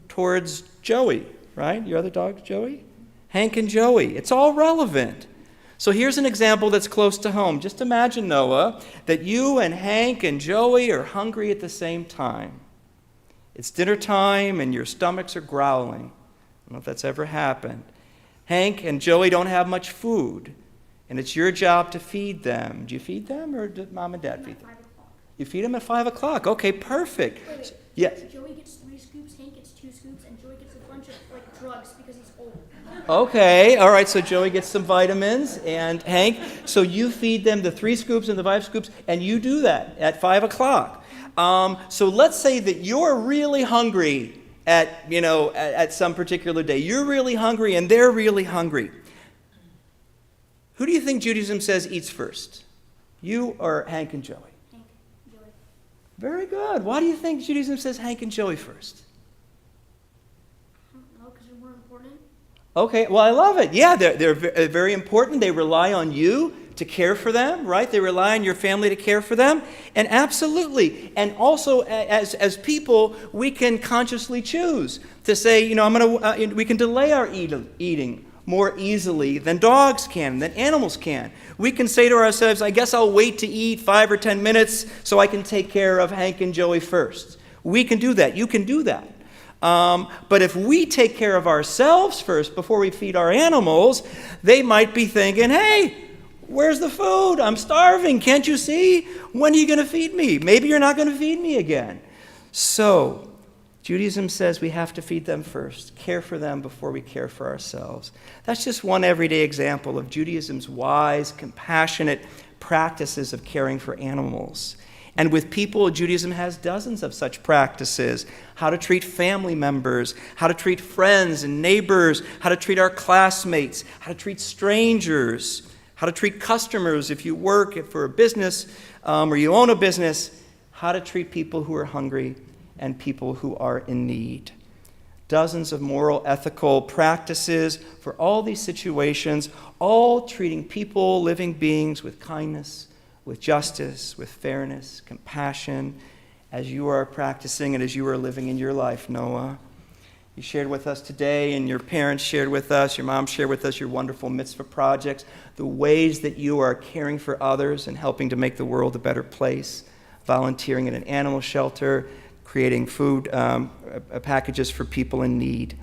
towards Joey, right? Your other dog, Joey? Hank and Joey. It's all relevant. So here's an example that's close to home. Just imagine, Noah, that you and Hank and Joey are hungry at the same time. It's dinner time and your stomachs are growling. I don't know if that's ever happened. Hank and Joey don't have much food, and it's your job to feed them. Do you feed them, or did Mom and Dad feed them? You feed them at 5 o'clock. Okay, perfect. Wait. Yes. Joey gets 3 scoops, Hank gets 2 scoops, and Joey gets a bunch of drugs because he's old. Okay, all right, so Joey gets some vitamins, and Hank, so you feed them the 3 scoops and the 5 scoops, and you do that at 5 o'clock. So let's say that you're really hungry at some particular day. You're really hungry and they're really hungry. Who do you think Judaism says eats first? You or Hank and Joey? Hank, Joey. Very good. Why do you think Judaism says Hank and Joey first? I don't know, because they're more important. Okay, well, I love it. Yeah, they're very important. They rely on you to care for them, right? They rely on your family to care for them. And absolutely. And also, as people, we can consciously choose to say, we can delay our eating, more easily than dogs can, than animals can. We can say to ourselves, I guess I'll wait to eat 5 or 10 minutes so I can take care of Hank and Joey first. We can do that. You can do that. But if we take care of ourselves first before we feed our animals, they might be thinking, hey, where's the food? I'm starving. Can't you see? When are you going to feed me? Maybe you're not going to feed me again. So, Judaism says we have to feed them first, care for them before we care for ourselves. That's just one everyday example of Judaism's wise, compassionate practices of caring for animals. And with people, Judaism has dozens of such practices. How to treat family members, how to treat friends and neighbors, how to treat our classmates, how to treat strangers, how to treat customers if you work for a business or you own a business, how to treat people who are hungry and people who are in need. Dozens of moral, ethical practices for all these situations, all treating people, living beings with kindness, with justice, with fairness, compassion, as you are practicing and as you are living in your life, Noah. You shared with us today, and your parents shared with us, your mom shared with us your wonderful mitzvah projects, the ways that you are caring for others and helping to make the world a better place, volunteering in an animal shelter, creating food packages for people in need.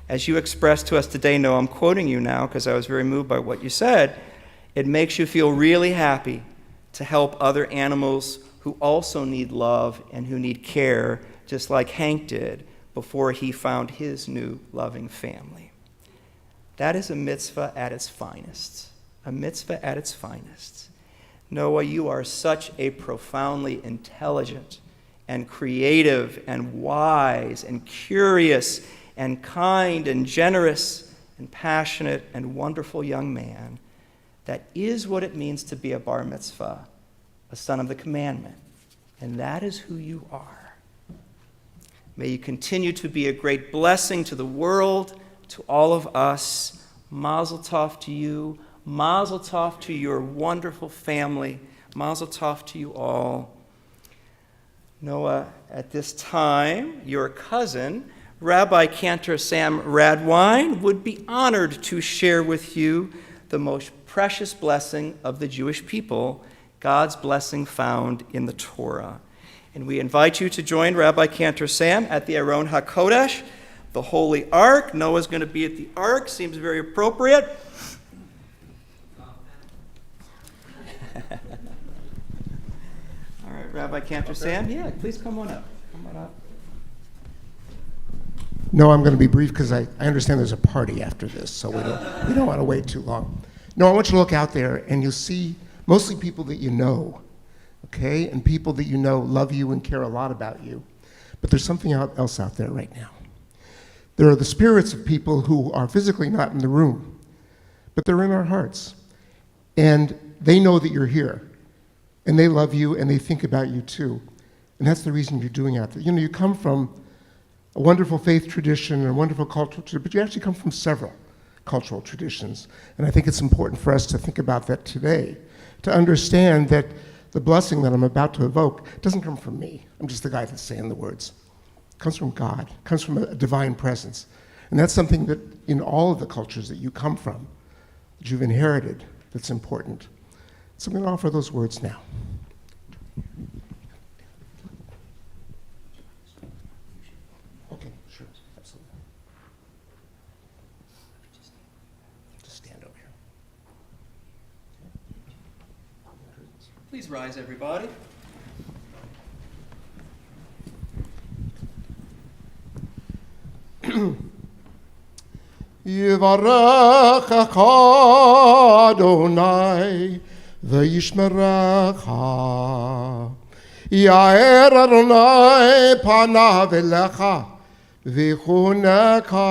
As you expressed to us today, Noah, I'm quoting you now because I was very moved by what you said, it makes you feel really happy to help other animals who also need love and who need care, just like Hank did before he found his new loving family. That is a mitzvah at its finest. A mitzvah at its finest. Noah, you are such a profoundly intelligent and creative and wise and curious and kind and generous and passionate and wonderful young man. That is what it means to be a bar mitzvah, a son of the commandment. And that is who you are. May you continue to be a great blessing to the world, to all of us. Mazel tov to you. Mazel tov to your wonderful family. Mazel tov to you all. Noah, at this time, your cousin, Rabbi Cantor Sam Radwine, would be honored to share with you the most precious blessing of the Jewish people, God's blessing found in the Torah. And we invite you to join Rabbi Cantor Sam at the Aron HaKodesh, the Holy Ark. Noah's going to be at the Ark. Seems very appropriate. All right, Rabbi Cantor Sam, yeah, please come on up. Come on up. No, I'm going to be brief because I understand there's a party after this, so we don't want to wait too long. No, I want you to look out there and you'll see mostly people that you know, okay? And people that you know love you and care a lot about you. But there's something else out there right now. There are the spirits of people who are physically not in the room, but they're in our hearts. And they know that you're here. And they love you and they think about you too. And that's the reason you're doing out there. You know, you come from a wonderful faith tradition and a wonderful cultural tradition, but you actually come from several cultural traditions. And I think it's important for us to think about that today, to understand that the blessing that I'm about to evoke doesn't come from me. I'm just the guy that's saying the words. It comes from God. It comes from a divine presence. And that's something that in all of the cultures that you come from, that you've inherited, that's important. So I'm going to offer those words now. Okay, sure, absolutely. Just stand over here. Please rise, everybody. Yivarechecha Adonai v'yishmerecha. Ya'er Adonai panav elecha v'chuneka.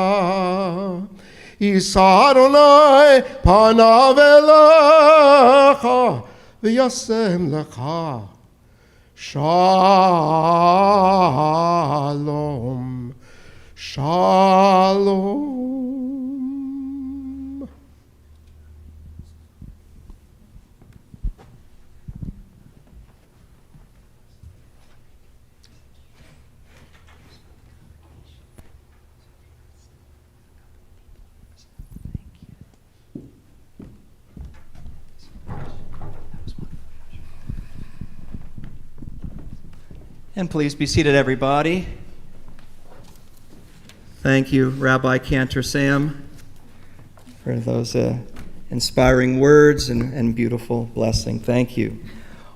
Yisa Adonai panav elecha v'yasem lecha. Shalom. Shalom. And please be seated, everybody. Thank you, Rabbi Cantor Sam, for those inspiring words and beautiful blessing. Thank you.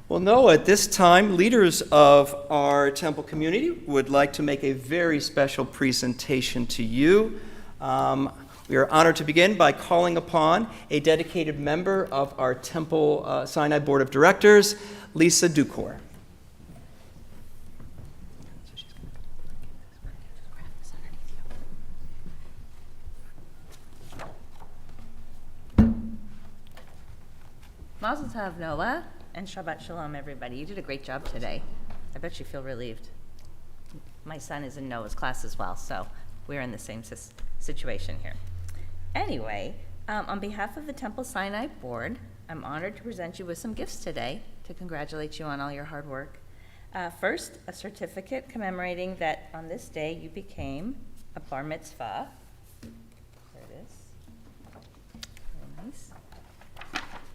Well, Noah, at this time, leaders of our temple community would like to make a very special presentation to you. We are honored to begin by calling upon a dedicated member of our Temple Sinai Board of Directors, Lisa Ducor. Mazel tov, Noah, and Shabbat Shalom, everybody. You did a great job today. I bet you feel relieved. My son is in Noah's class as well, so we're in the same situation here. Anyway, on behalf of the Temple Sinai Board, I'm honored to present you with some gifts today to congratulate you on all your hard work. First, a certificate commemorating that on this day you became a bar mitzvah. There it is. Very nice.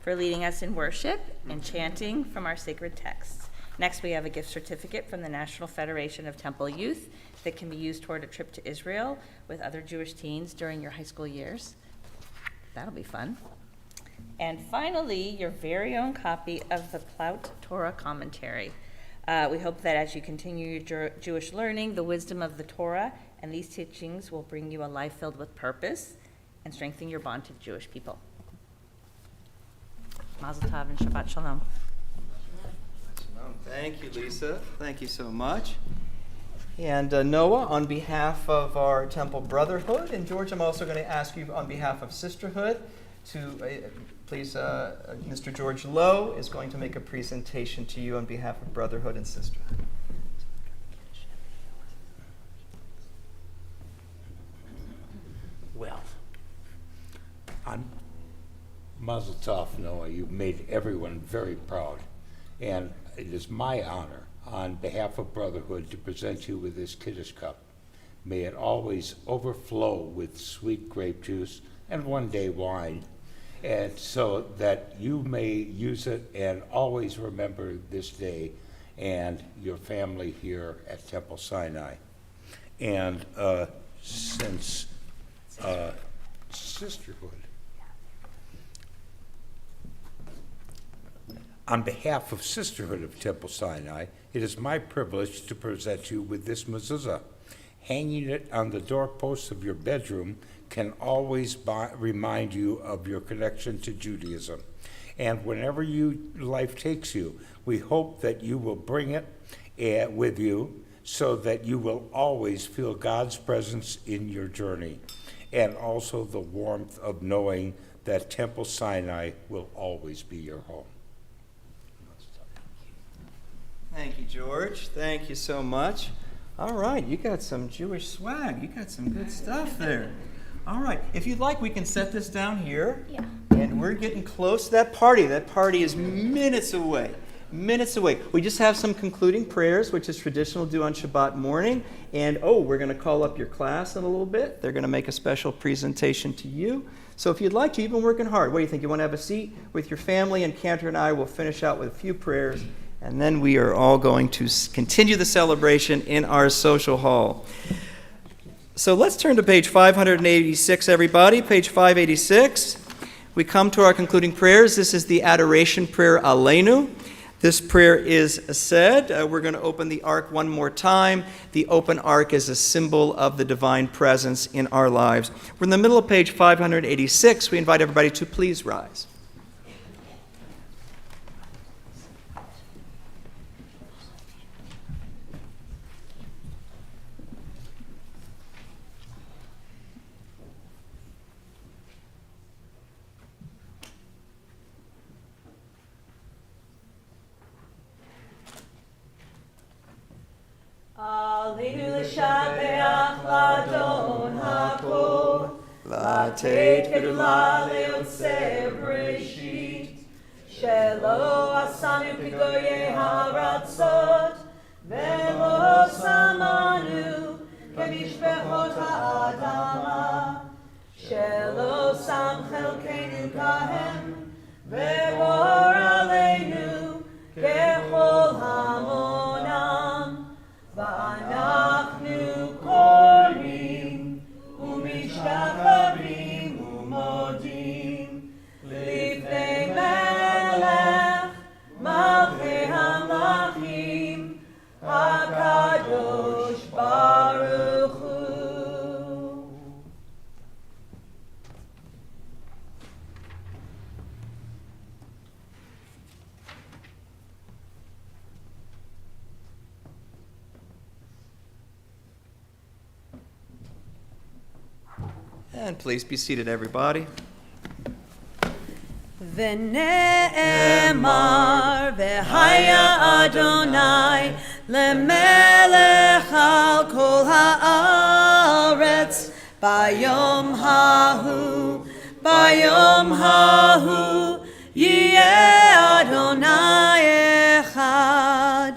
For leading us in worship and chanting from our sacred texts. Next, we have a gift certificate from the National Federation of Temple Youth that can be used toward a trip to Israel with other Jewish teens during your high school years. That'll be fun. And finally, your very own copy of the Plaut Torah Commentary. We hope that as you continue your Jewish learning, the wisdom of the Torah and these teachings will bring you a life filled with purpose and strengthen your bond to the Jewish people. Mazel tov and Shabbat Shalom. Thank you, Lisa. Thank you so much. And Noah, on behalf of our Temple Brotherhood, and George, I'm also going to ask you on behalf of Sisterhood to please, Mr. George Lowe is going to make a presentation to you on behalf of Brotherhood and Sisterhood. Well, I'm Mazel tov, Noah. You've made everyone very proud. And it is my honor, on behalf of Brotherhood, to present you with this Kiddush cup. May it always overflow with sweet grape juice and one day wine, and so that you may use it and always remember this day and your family here at Temple Sinai. And since Sisterhood, on behalf of Sisterhood of Temple Sinai, it is my privilege to present you with this mezuzah. Hanging it on the doorpost of your bedroom can always remind you of your connection to Judaism. And whenever life takes you, we hope that you will bring it with you so that you will always feel God's presence in your journey, and also the warmth of knowing that Temple Sinai will always be your home. Thank you, George. Thank you so much. All right, you got some Jewish swag. You got some good stuff there. All right, if you'd like, we can set this down here. Yeah. And we're getting close to that party. That party is minutes away. Minutes away. We just have some concluding prayers, which is traditional to do on Shabbat morning. And, we're going to call up your class in a little bit. They're going to make a special presentation to you. So if you'd like to, you've been working hard. What do you think? You want to have a seat with your family? And Cantor and I will finish out with a few prayers. And then we are all going to continue the celebration in our social hall. So let's turn to page 586, everybody. Page 586. We come to our concluding prayers. This is the adoration prayer, Aleinu. This prayer is said. We're going to open the ark one more time. The open ark is a symbol of the divine presence in our lives. We're in the middle of page 586. We invite everybody to please rise. Aleinu l'shabeach l'adon hakol, Lateit v'dula le'otzeh breshit, shelo asanu k'goyei haratzot, ve'lo samanu k'mishpechot ha'adama, shelo sam chelkeinu kahem, ve'or aleinu kechol hamonam. And please be seated, everybody. ונאמר והיה אדוני למלך על כל הארץ ביום ההוא יהיה אדוני אחד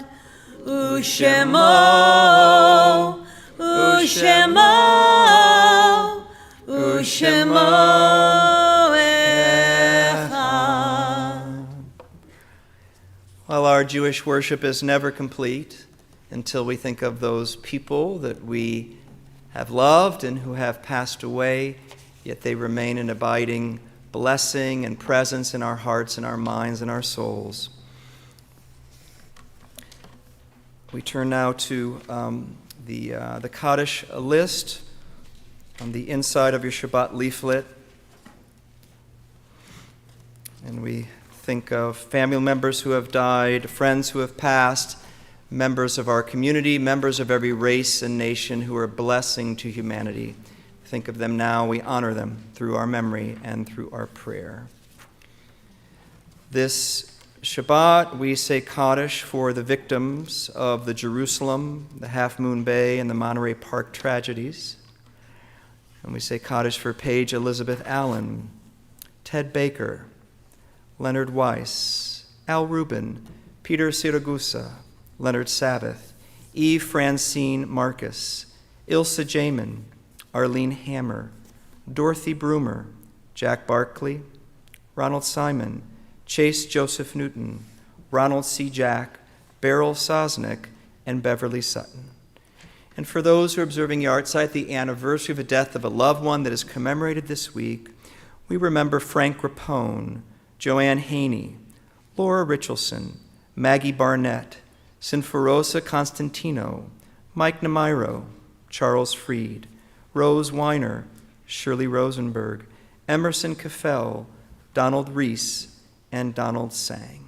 ושמו While our Jewish worship is never complete until we think of those people that we have loved and who have passed away, yet they remain an abiding blessing and presence in our hearts and our minds and our souls. We turn now to the Kaddish list on the inside of your Shabbat leaflet. And we think of family members who have died, friends who have passed, members of our community, members of every race and nation who are a blessing to humanity. Think of them now. We honor them through our memory and through our prayer. This Shabbat, we say Kaddish for the victims of the Jerusalem, the Half Moon Bay, and the Monterey Park tragedies. And we say Kaddish for Paige Elizabeth Allen, Ted Baker, Leonard Weiss, Al Rubin, Peter Siragusa, Leonard Sabbath, Eve Francine Marcus, Ilsa Jamin, Arlene Hammer, Dorothy Broomer, Jack Barkley, Ronald Simon, Chase Joseph Newton, Ronald C. Jack, Beryl Sosnick, and Beverly Sutton. And for those who are observing Yahrzeit, the anniversary of the death of a loved one that is commemorated this week, we remember Frank Rapone, Joanne Haney, Laura Richardson, Maggie Barnett, Sinforosa Constantino, Mike Namiro, Charles Freed, Rose Weiner, Shirley Rosenberg, Emerson Caffell, Donald Reese, and Donald Sang.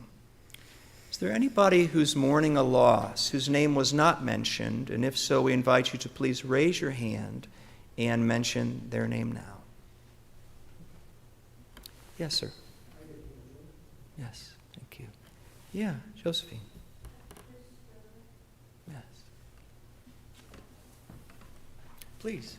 Is there anybody who's mourning a loss, whose name was not mentioned? And if so, we invite you to please raise your hand and mention their name now. Yes, sir. Yes, thank you. Yeah, Josephine. Yes. Please.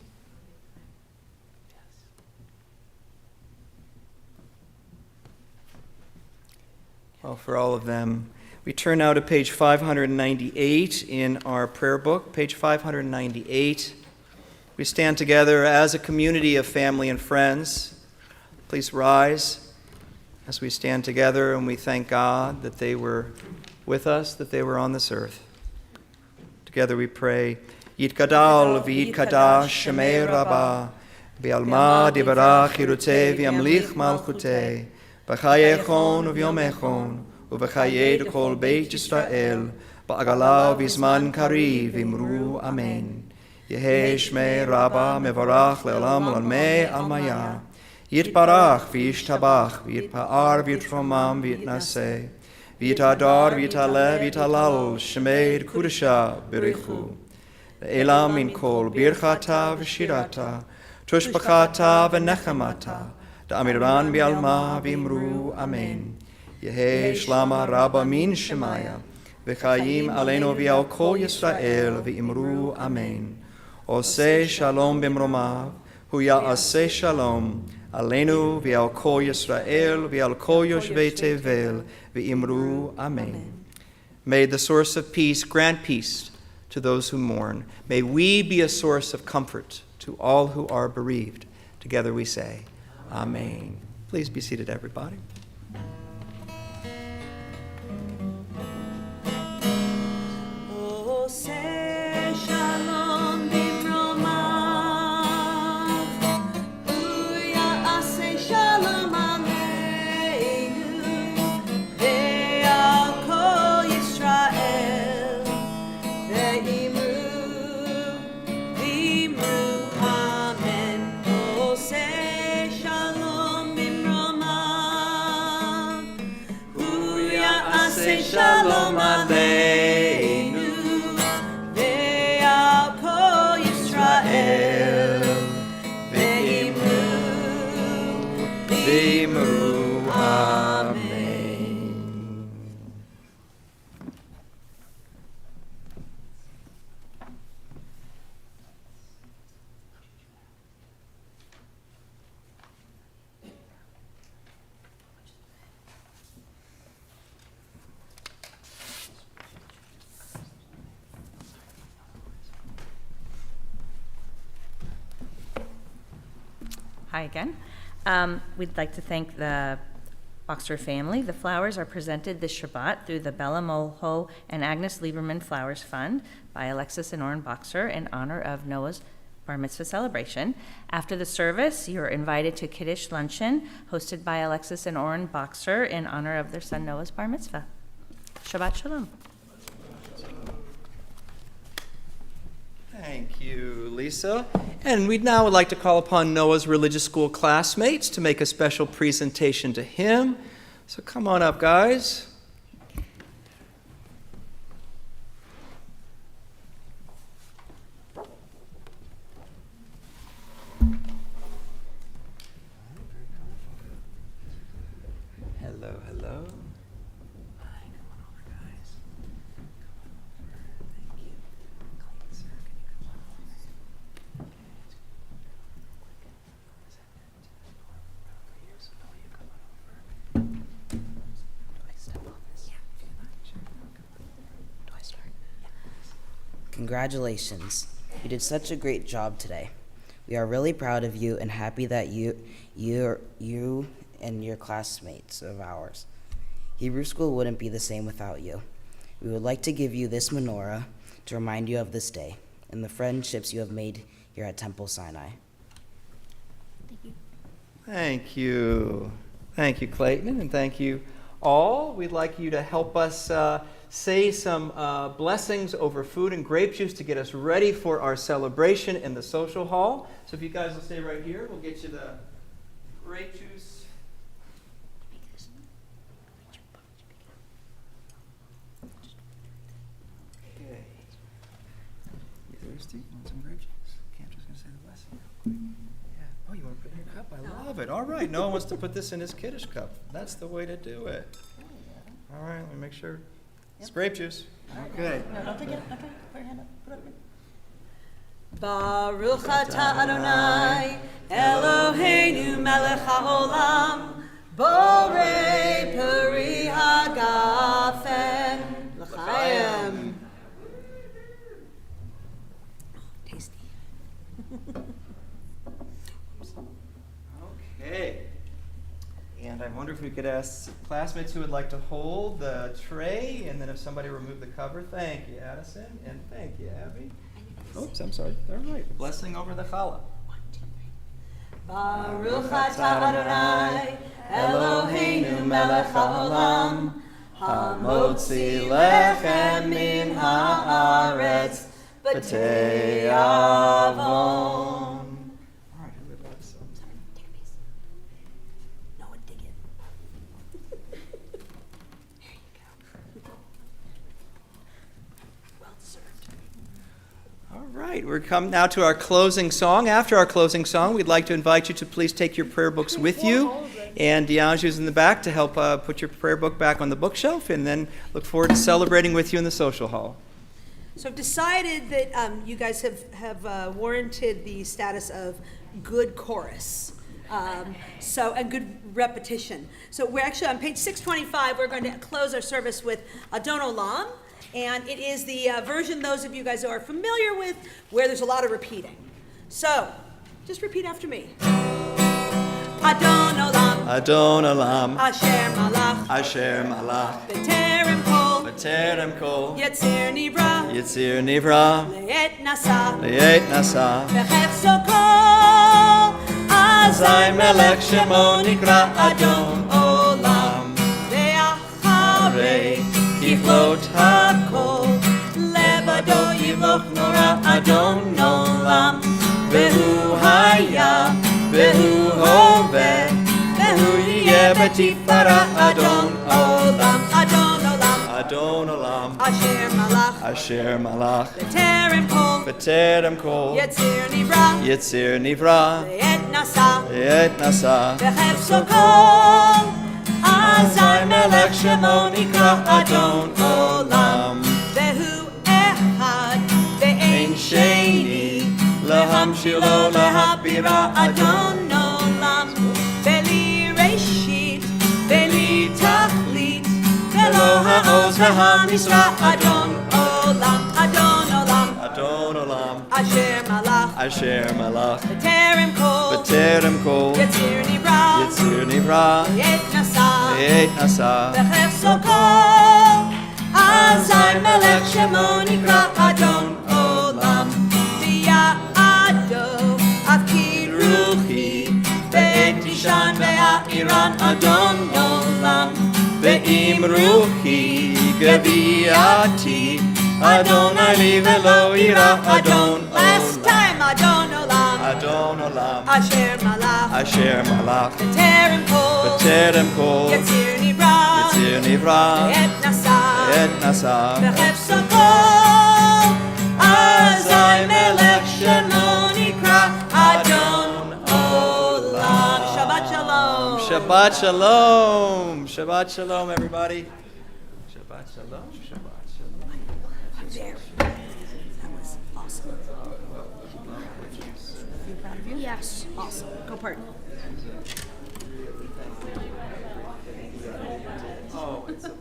Well, for all of them, we turn now to page 598 in our prayer book, page 598. We stand together as a community of family and friends. Please rise as we stand together and we thank God that they were with us, that they were on this earth. Together we pray, Yitkadal v'yitkadash shemei rabbah, v'alma divarach yiruteh v'yamlich malchuteh, v'chayechon uvyomechon, uv'chayed kol beit Yisrael, ba'agala v'zman kariv imru amen. Yehei shmei rabbah mevarach le'olam l'almei almaya, Yitbarach v'yishtabach, v'yitpa'ar v'yitromam v'yitnaseh, v'yitadar v'yitaleh v'yitalal, shemeid kudesha b'richu. Le'elam min kol birchata v'shirata, tushbachata v'nechamata, da'amiran bi'alma v'imru amen. Yehei shlama rabba min shemaya, v'chayim aleinu v'yal kol Yisrael v'imru amen. Oseh shalom b'mromav, hu ya'aseh shalom, Aleinu v'al kol Yisrael v'al kol yoshvei tevel v'imru amen. May the source of peace grant peace to those who mourn. May we be a source of comfort to all who are bereaved. Together we say, Amen. Please be seated, everybody. Shalom Aleinu ve'al kol Yisrael ve'imru Hi again. We'd like to thank the Boxer family. The flowers are presented this Shabbat through the Bella Molho and Agnes Lieberman Flowers Fund by Alexis and Oren Boxer in honor of Noah's Bar Mitzvah celebration. After the service, you're invited to Kiddush luncheon hosted by Alexis and Oren Boxer in honor of their son Noah's Bar Mitzvah. Shabbat Shalom. Thank you, Lisa. And we now would like to call upon Noah's religious school classmates to make a special presentation to him. So come on up, guys. Hello, hello. Hi, come on over, guys. Come on over. Thank you. Clayton, sir, can you come on over? Do I step on this? Yeah, if you like. Sure. Come on. Do I start? Yeah. Congratulations. You did such a great job today. We are really proud of you and happy that you and your classmates of ours. Hebrew school wouldn't be the same without you. We would like to give you this menorah to remind you of this day and the friendships you have made here at Temple Sinai. Thank you. Thank you. Thank you, Clayton, and thank you all. We'd like you to help us say some blessings over food and grape juice to get us ready for our celebration in the social hall. So if you guys will stay right here, we'll get you the grape juice. Okay. You thirsty? You want some grape juice? Cantor's going to say the blessing real quick. Yeah. Oh, you want to put it in your cup? I love it. All right. Noah wants to put this in his Kiddush cup. That's the way to do it. All right. Let me make sure. It's grape juice. Okay. No, don't forget. Okay, put your hand up. Put it up. Baruch atah Adonai, Eloheinu melech haolam, borei peri hagafen l'chaim. Tasty. Okay. And I wonder if we could ask classmates who would like to hold the tray, and then if somebody removed the cover. Thank you, Addison, and thank you, Abby. Oops, I'm sorry. All right. Blessing over the challah. Baruch atah Adonai, Eloheinu melech haolam, hamotzi lechem min haaretz, b'tei avon. All right, we're come now to our closing song. After our closing song, we'd like to invite you to please take your prayer books with you. And Dianju's in the back to help put your prayer book back on the bookshelf, and then look forward to celebrating with you in the social hall. So I've decided that you guys have warranted the status of good chorus. And good repetition. So we're actually on page 625, we're going to close our service with Adon Olam. And it is the version those of you guys who are familiar with, where there's a lot of repeating. So, just repeat after me. Adon Olam. Adon Olam. Asher Malach. Asher Malach. B'terem kol. B'terem kol. Yetzir Nivra. Yitzir Nivra. Le'et Nasa. Le'et Nasa. V'chefso kol. Azai Melech Shemo Nikra Adon Olam. Ve'acharei. Yiflot hakol, levado yivloch nora Adon Olam, vehu haya, vehu hove, vehu yeh betifara Adon Olam, Adon Olam, Adon Olam, Asher Malach, Asher Malach, B'terem kol, B'terem kol, Yetzir Nivra, Yitzir Nivra, Le'et Nasa, Le'et Nasa, V'chefso kol, Azai Melech Shemo Nikra Adon Olam, Vehu Echad, Ve'ein Sheni, Lehamshilo Lehabira Adon Olam, Ve'li Reshit, Ve'li Tachlit, Ve'lo Ha'oz Ve'hamisra Adon Olam, Adon Olam, Adon Olam, Asher Malach, Asher Malach. בטרם כל, בטרם כל. יציר נברא, יציר נברא. ועת נשא, ועת נשא. בחסוקו, אזי מלך שמו נקרא אדון עולם. ביעדו אף כי רוחי, בעת תישן והאירן אדון עולם. ואם רוחי גביעתי, אדוני לי ולא יירא אדון Last עולם. time אדון עולם, אדון עולם. אשר מלך, אשר מלך. בטרם כל, בטרם כל. יציר נברא, יציר נברא. ועת נשא, ועת נשא. בחפצו אזי מלך שמו נקרא אדון עולם. שבת שלום. Shabbat Shalom. Shabbat Shalom, everybody. Shabbat Shalom. Shabbat Shalom. That was awesome. You proud of you? Yes. Awesome. Go party. Oh, it's so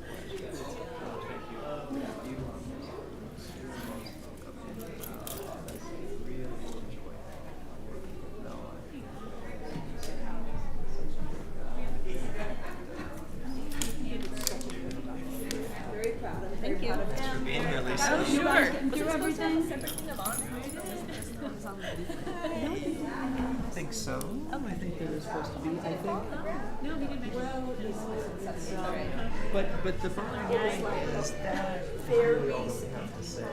Thank you. for being here, Lisa. Sure. Do everything. I think so. I think there was supposed to be, I think. No, he didn't mention But the bottom line is that fair we also have to say,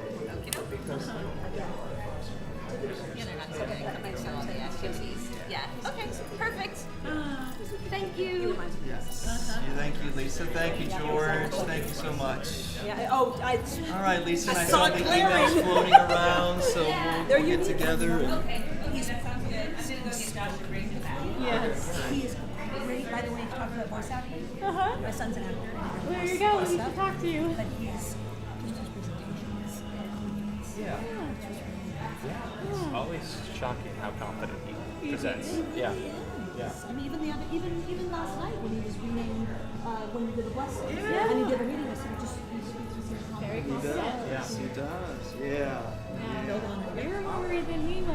because Yeah, okay, perfect. Thank you. yes. Thank you, Lisa. Thank you, George. Thank you so much. Yeah. All right, Lisa, and I saw saw it the glaring. emails floating around, so we'll get together. And, He's Yes. He is great. By the way, talk about voice acting. My son's an actor. There you go. We can talk to you. But he's just his presentations. yeah. It's always shocking how confident he presents. Yeah. Yeah. I mean, even last night when he was reading, when we did the blessing, and he did a reading, he just speaks with his He does. Yes, he does. Yeah. You're more worried than me when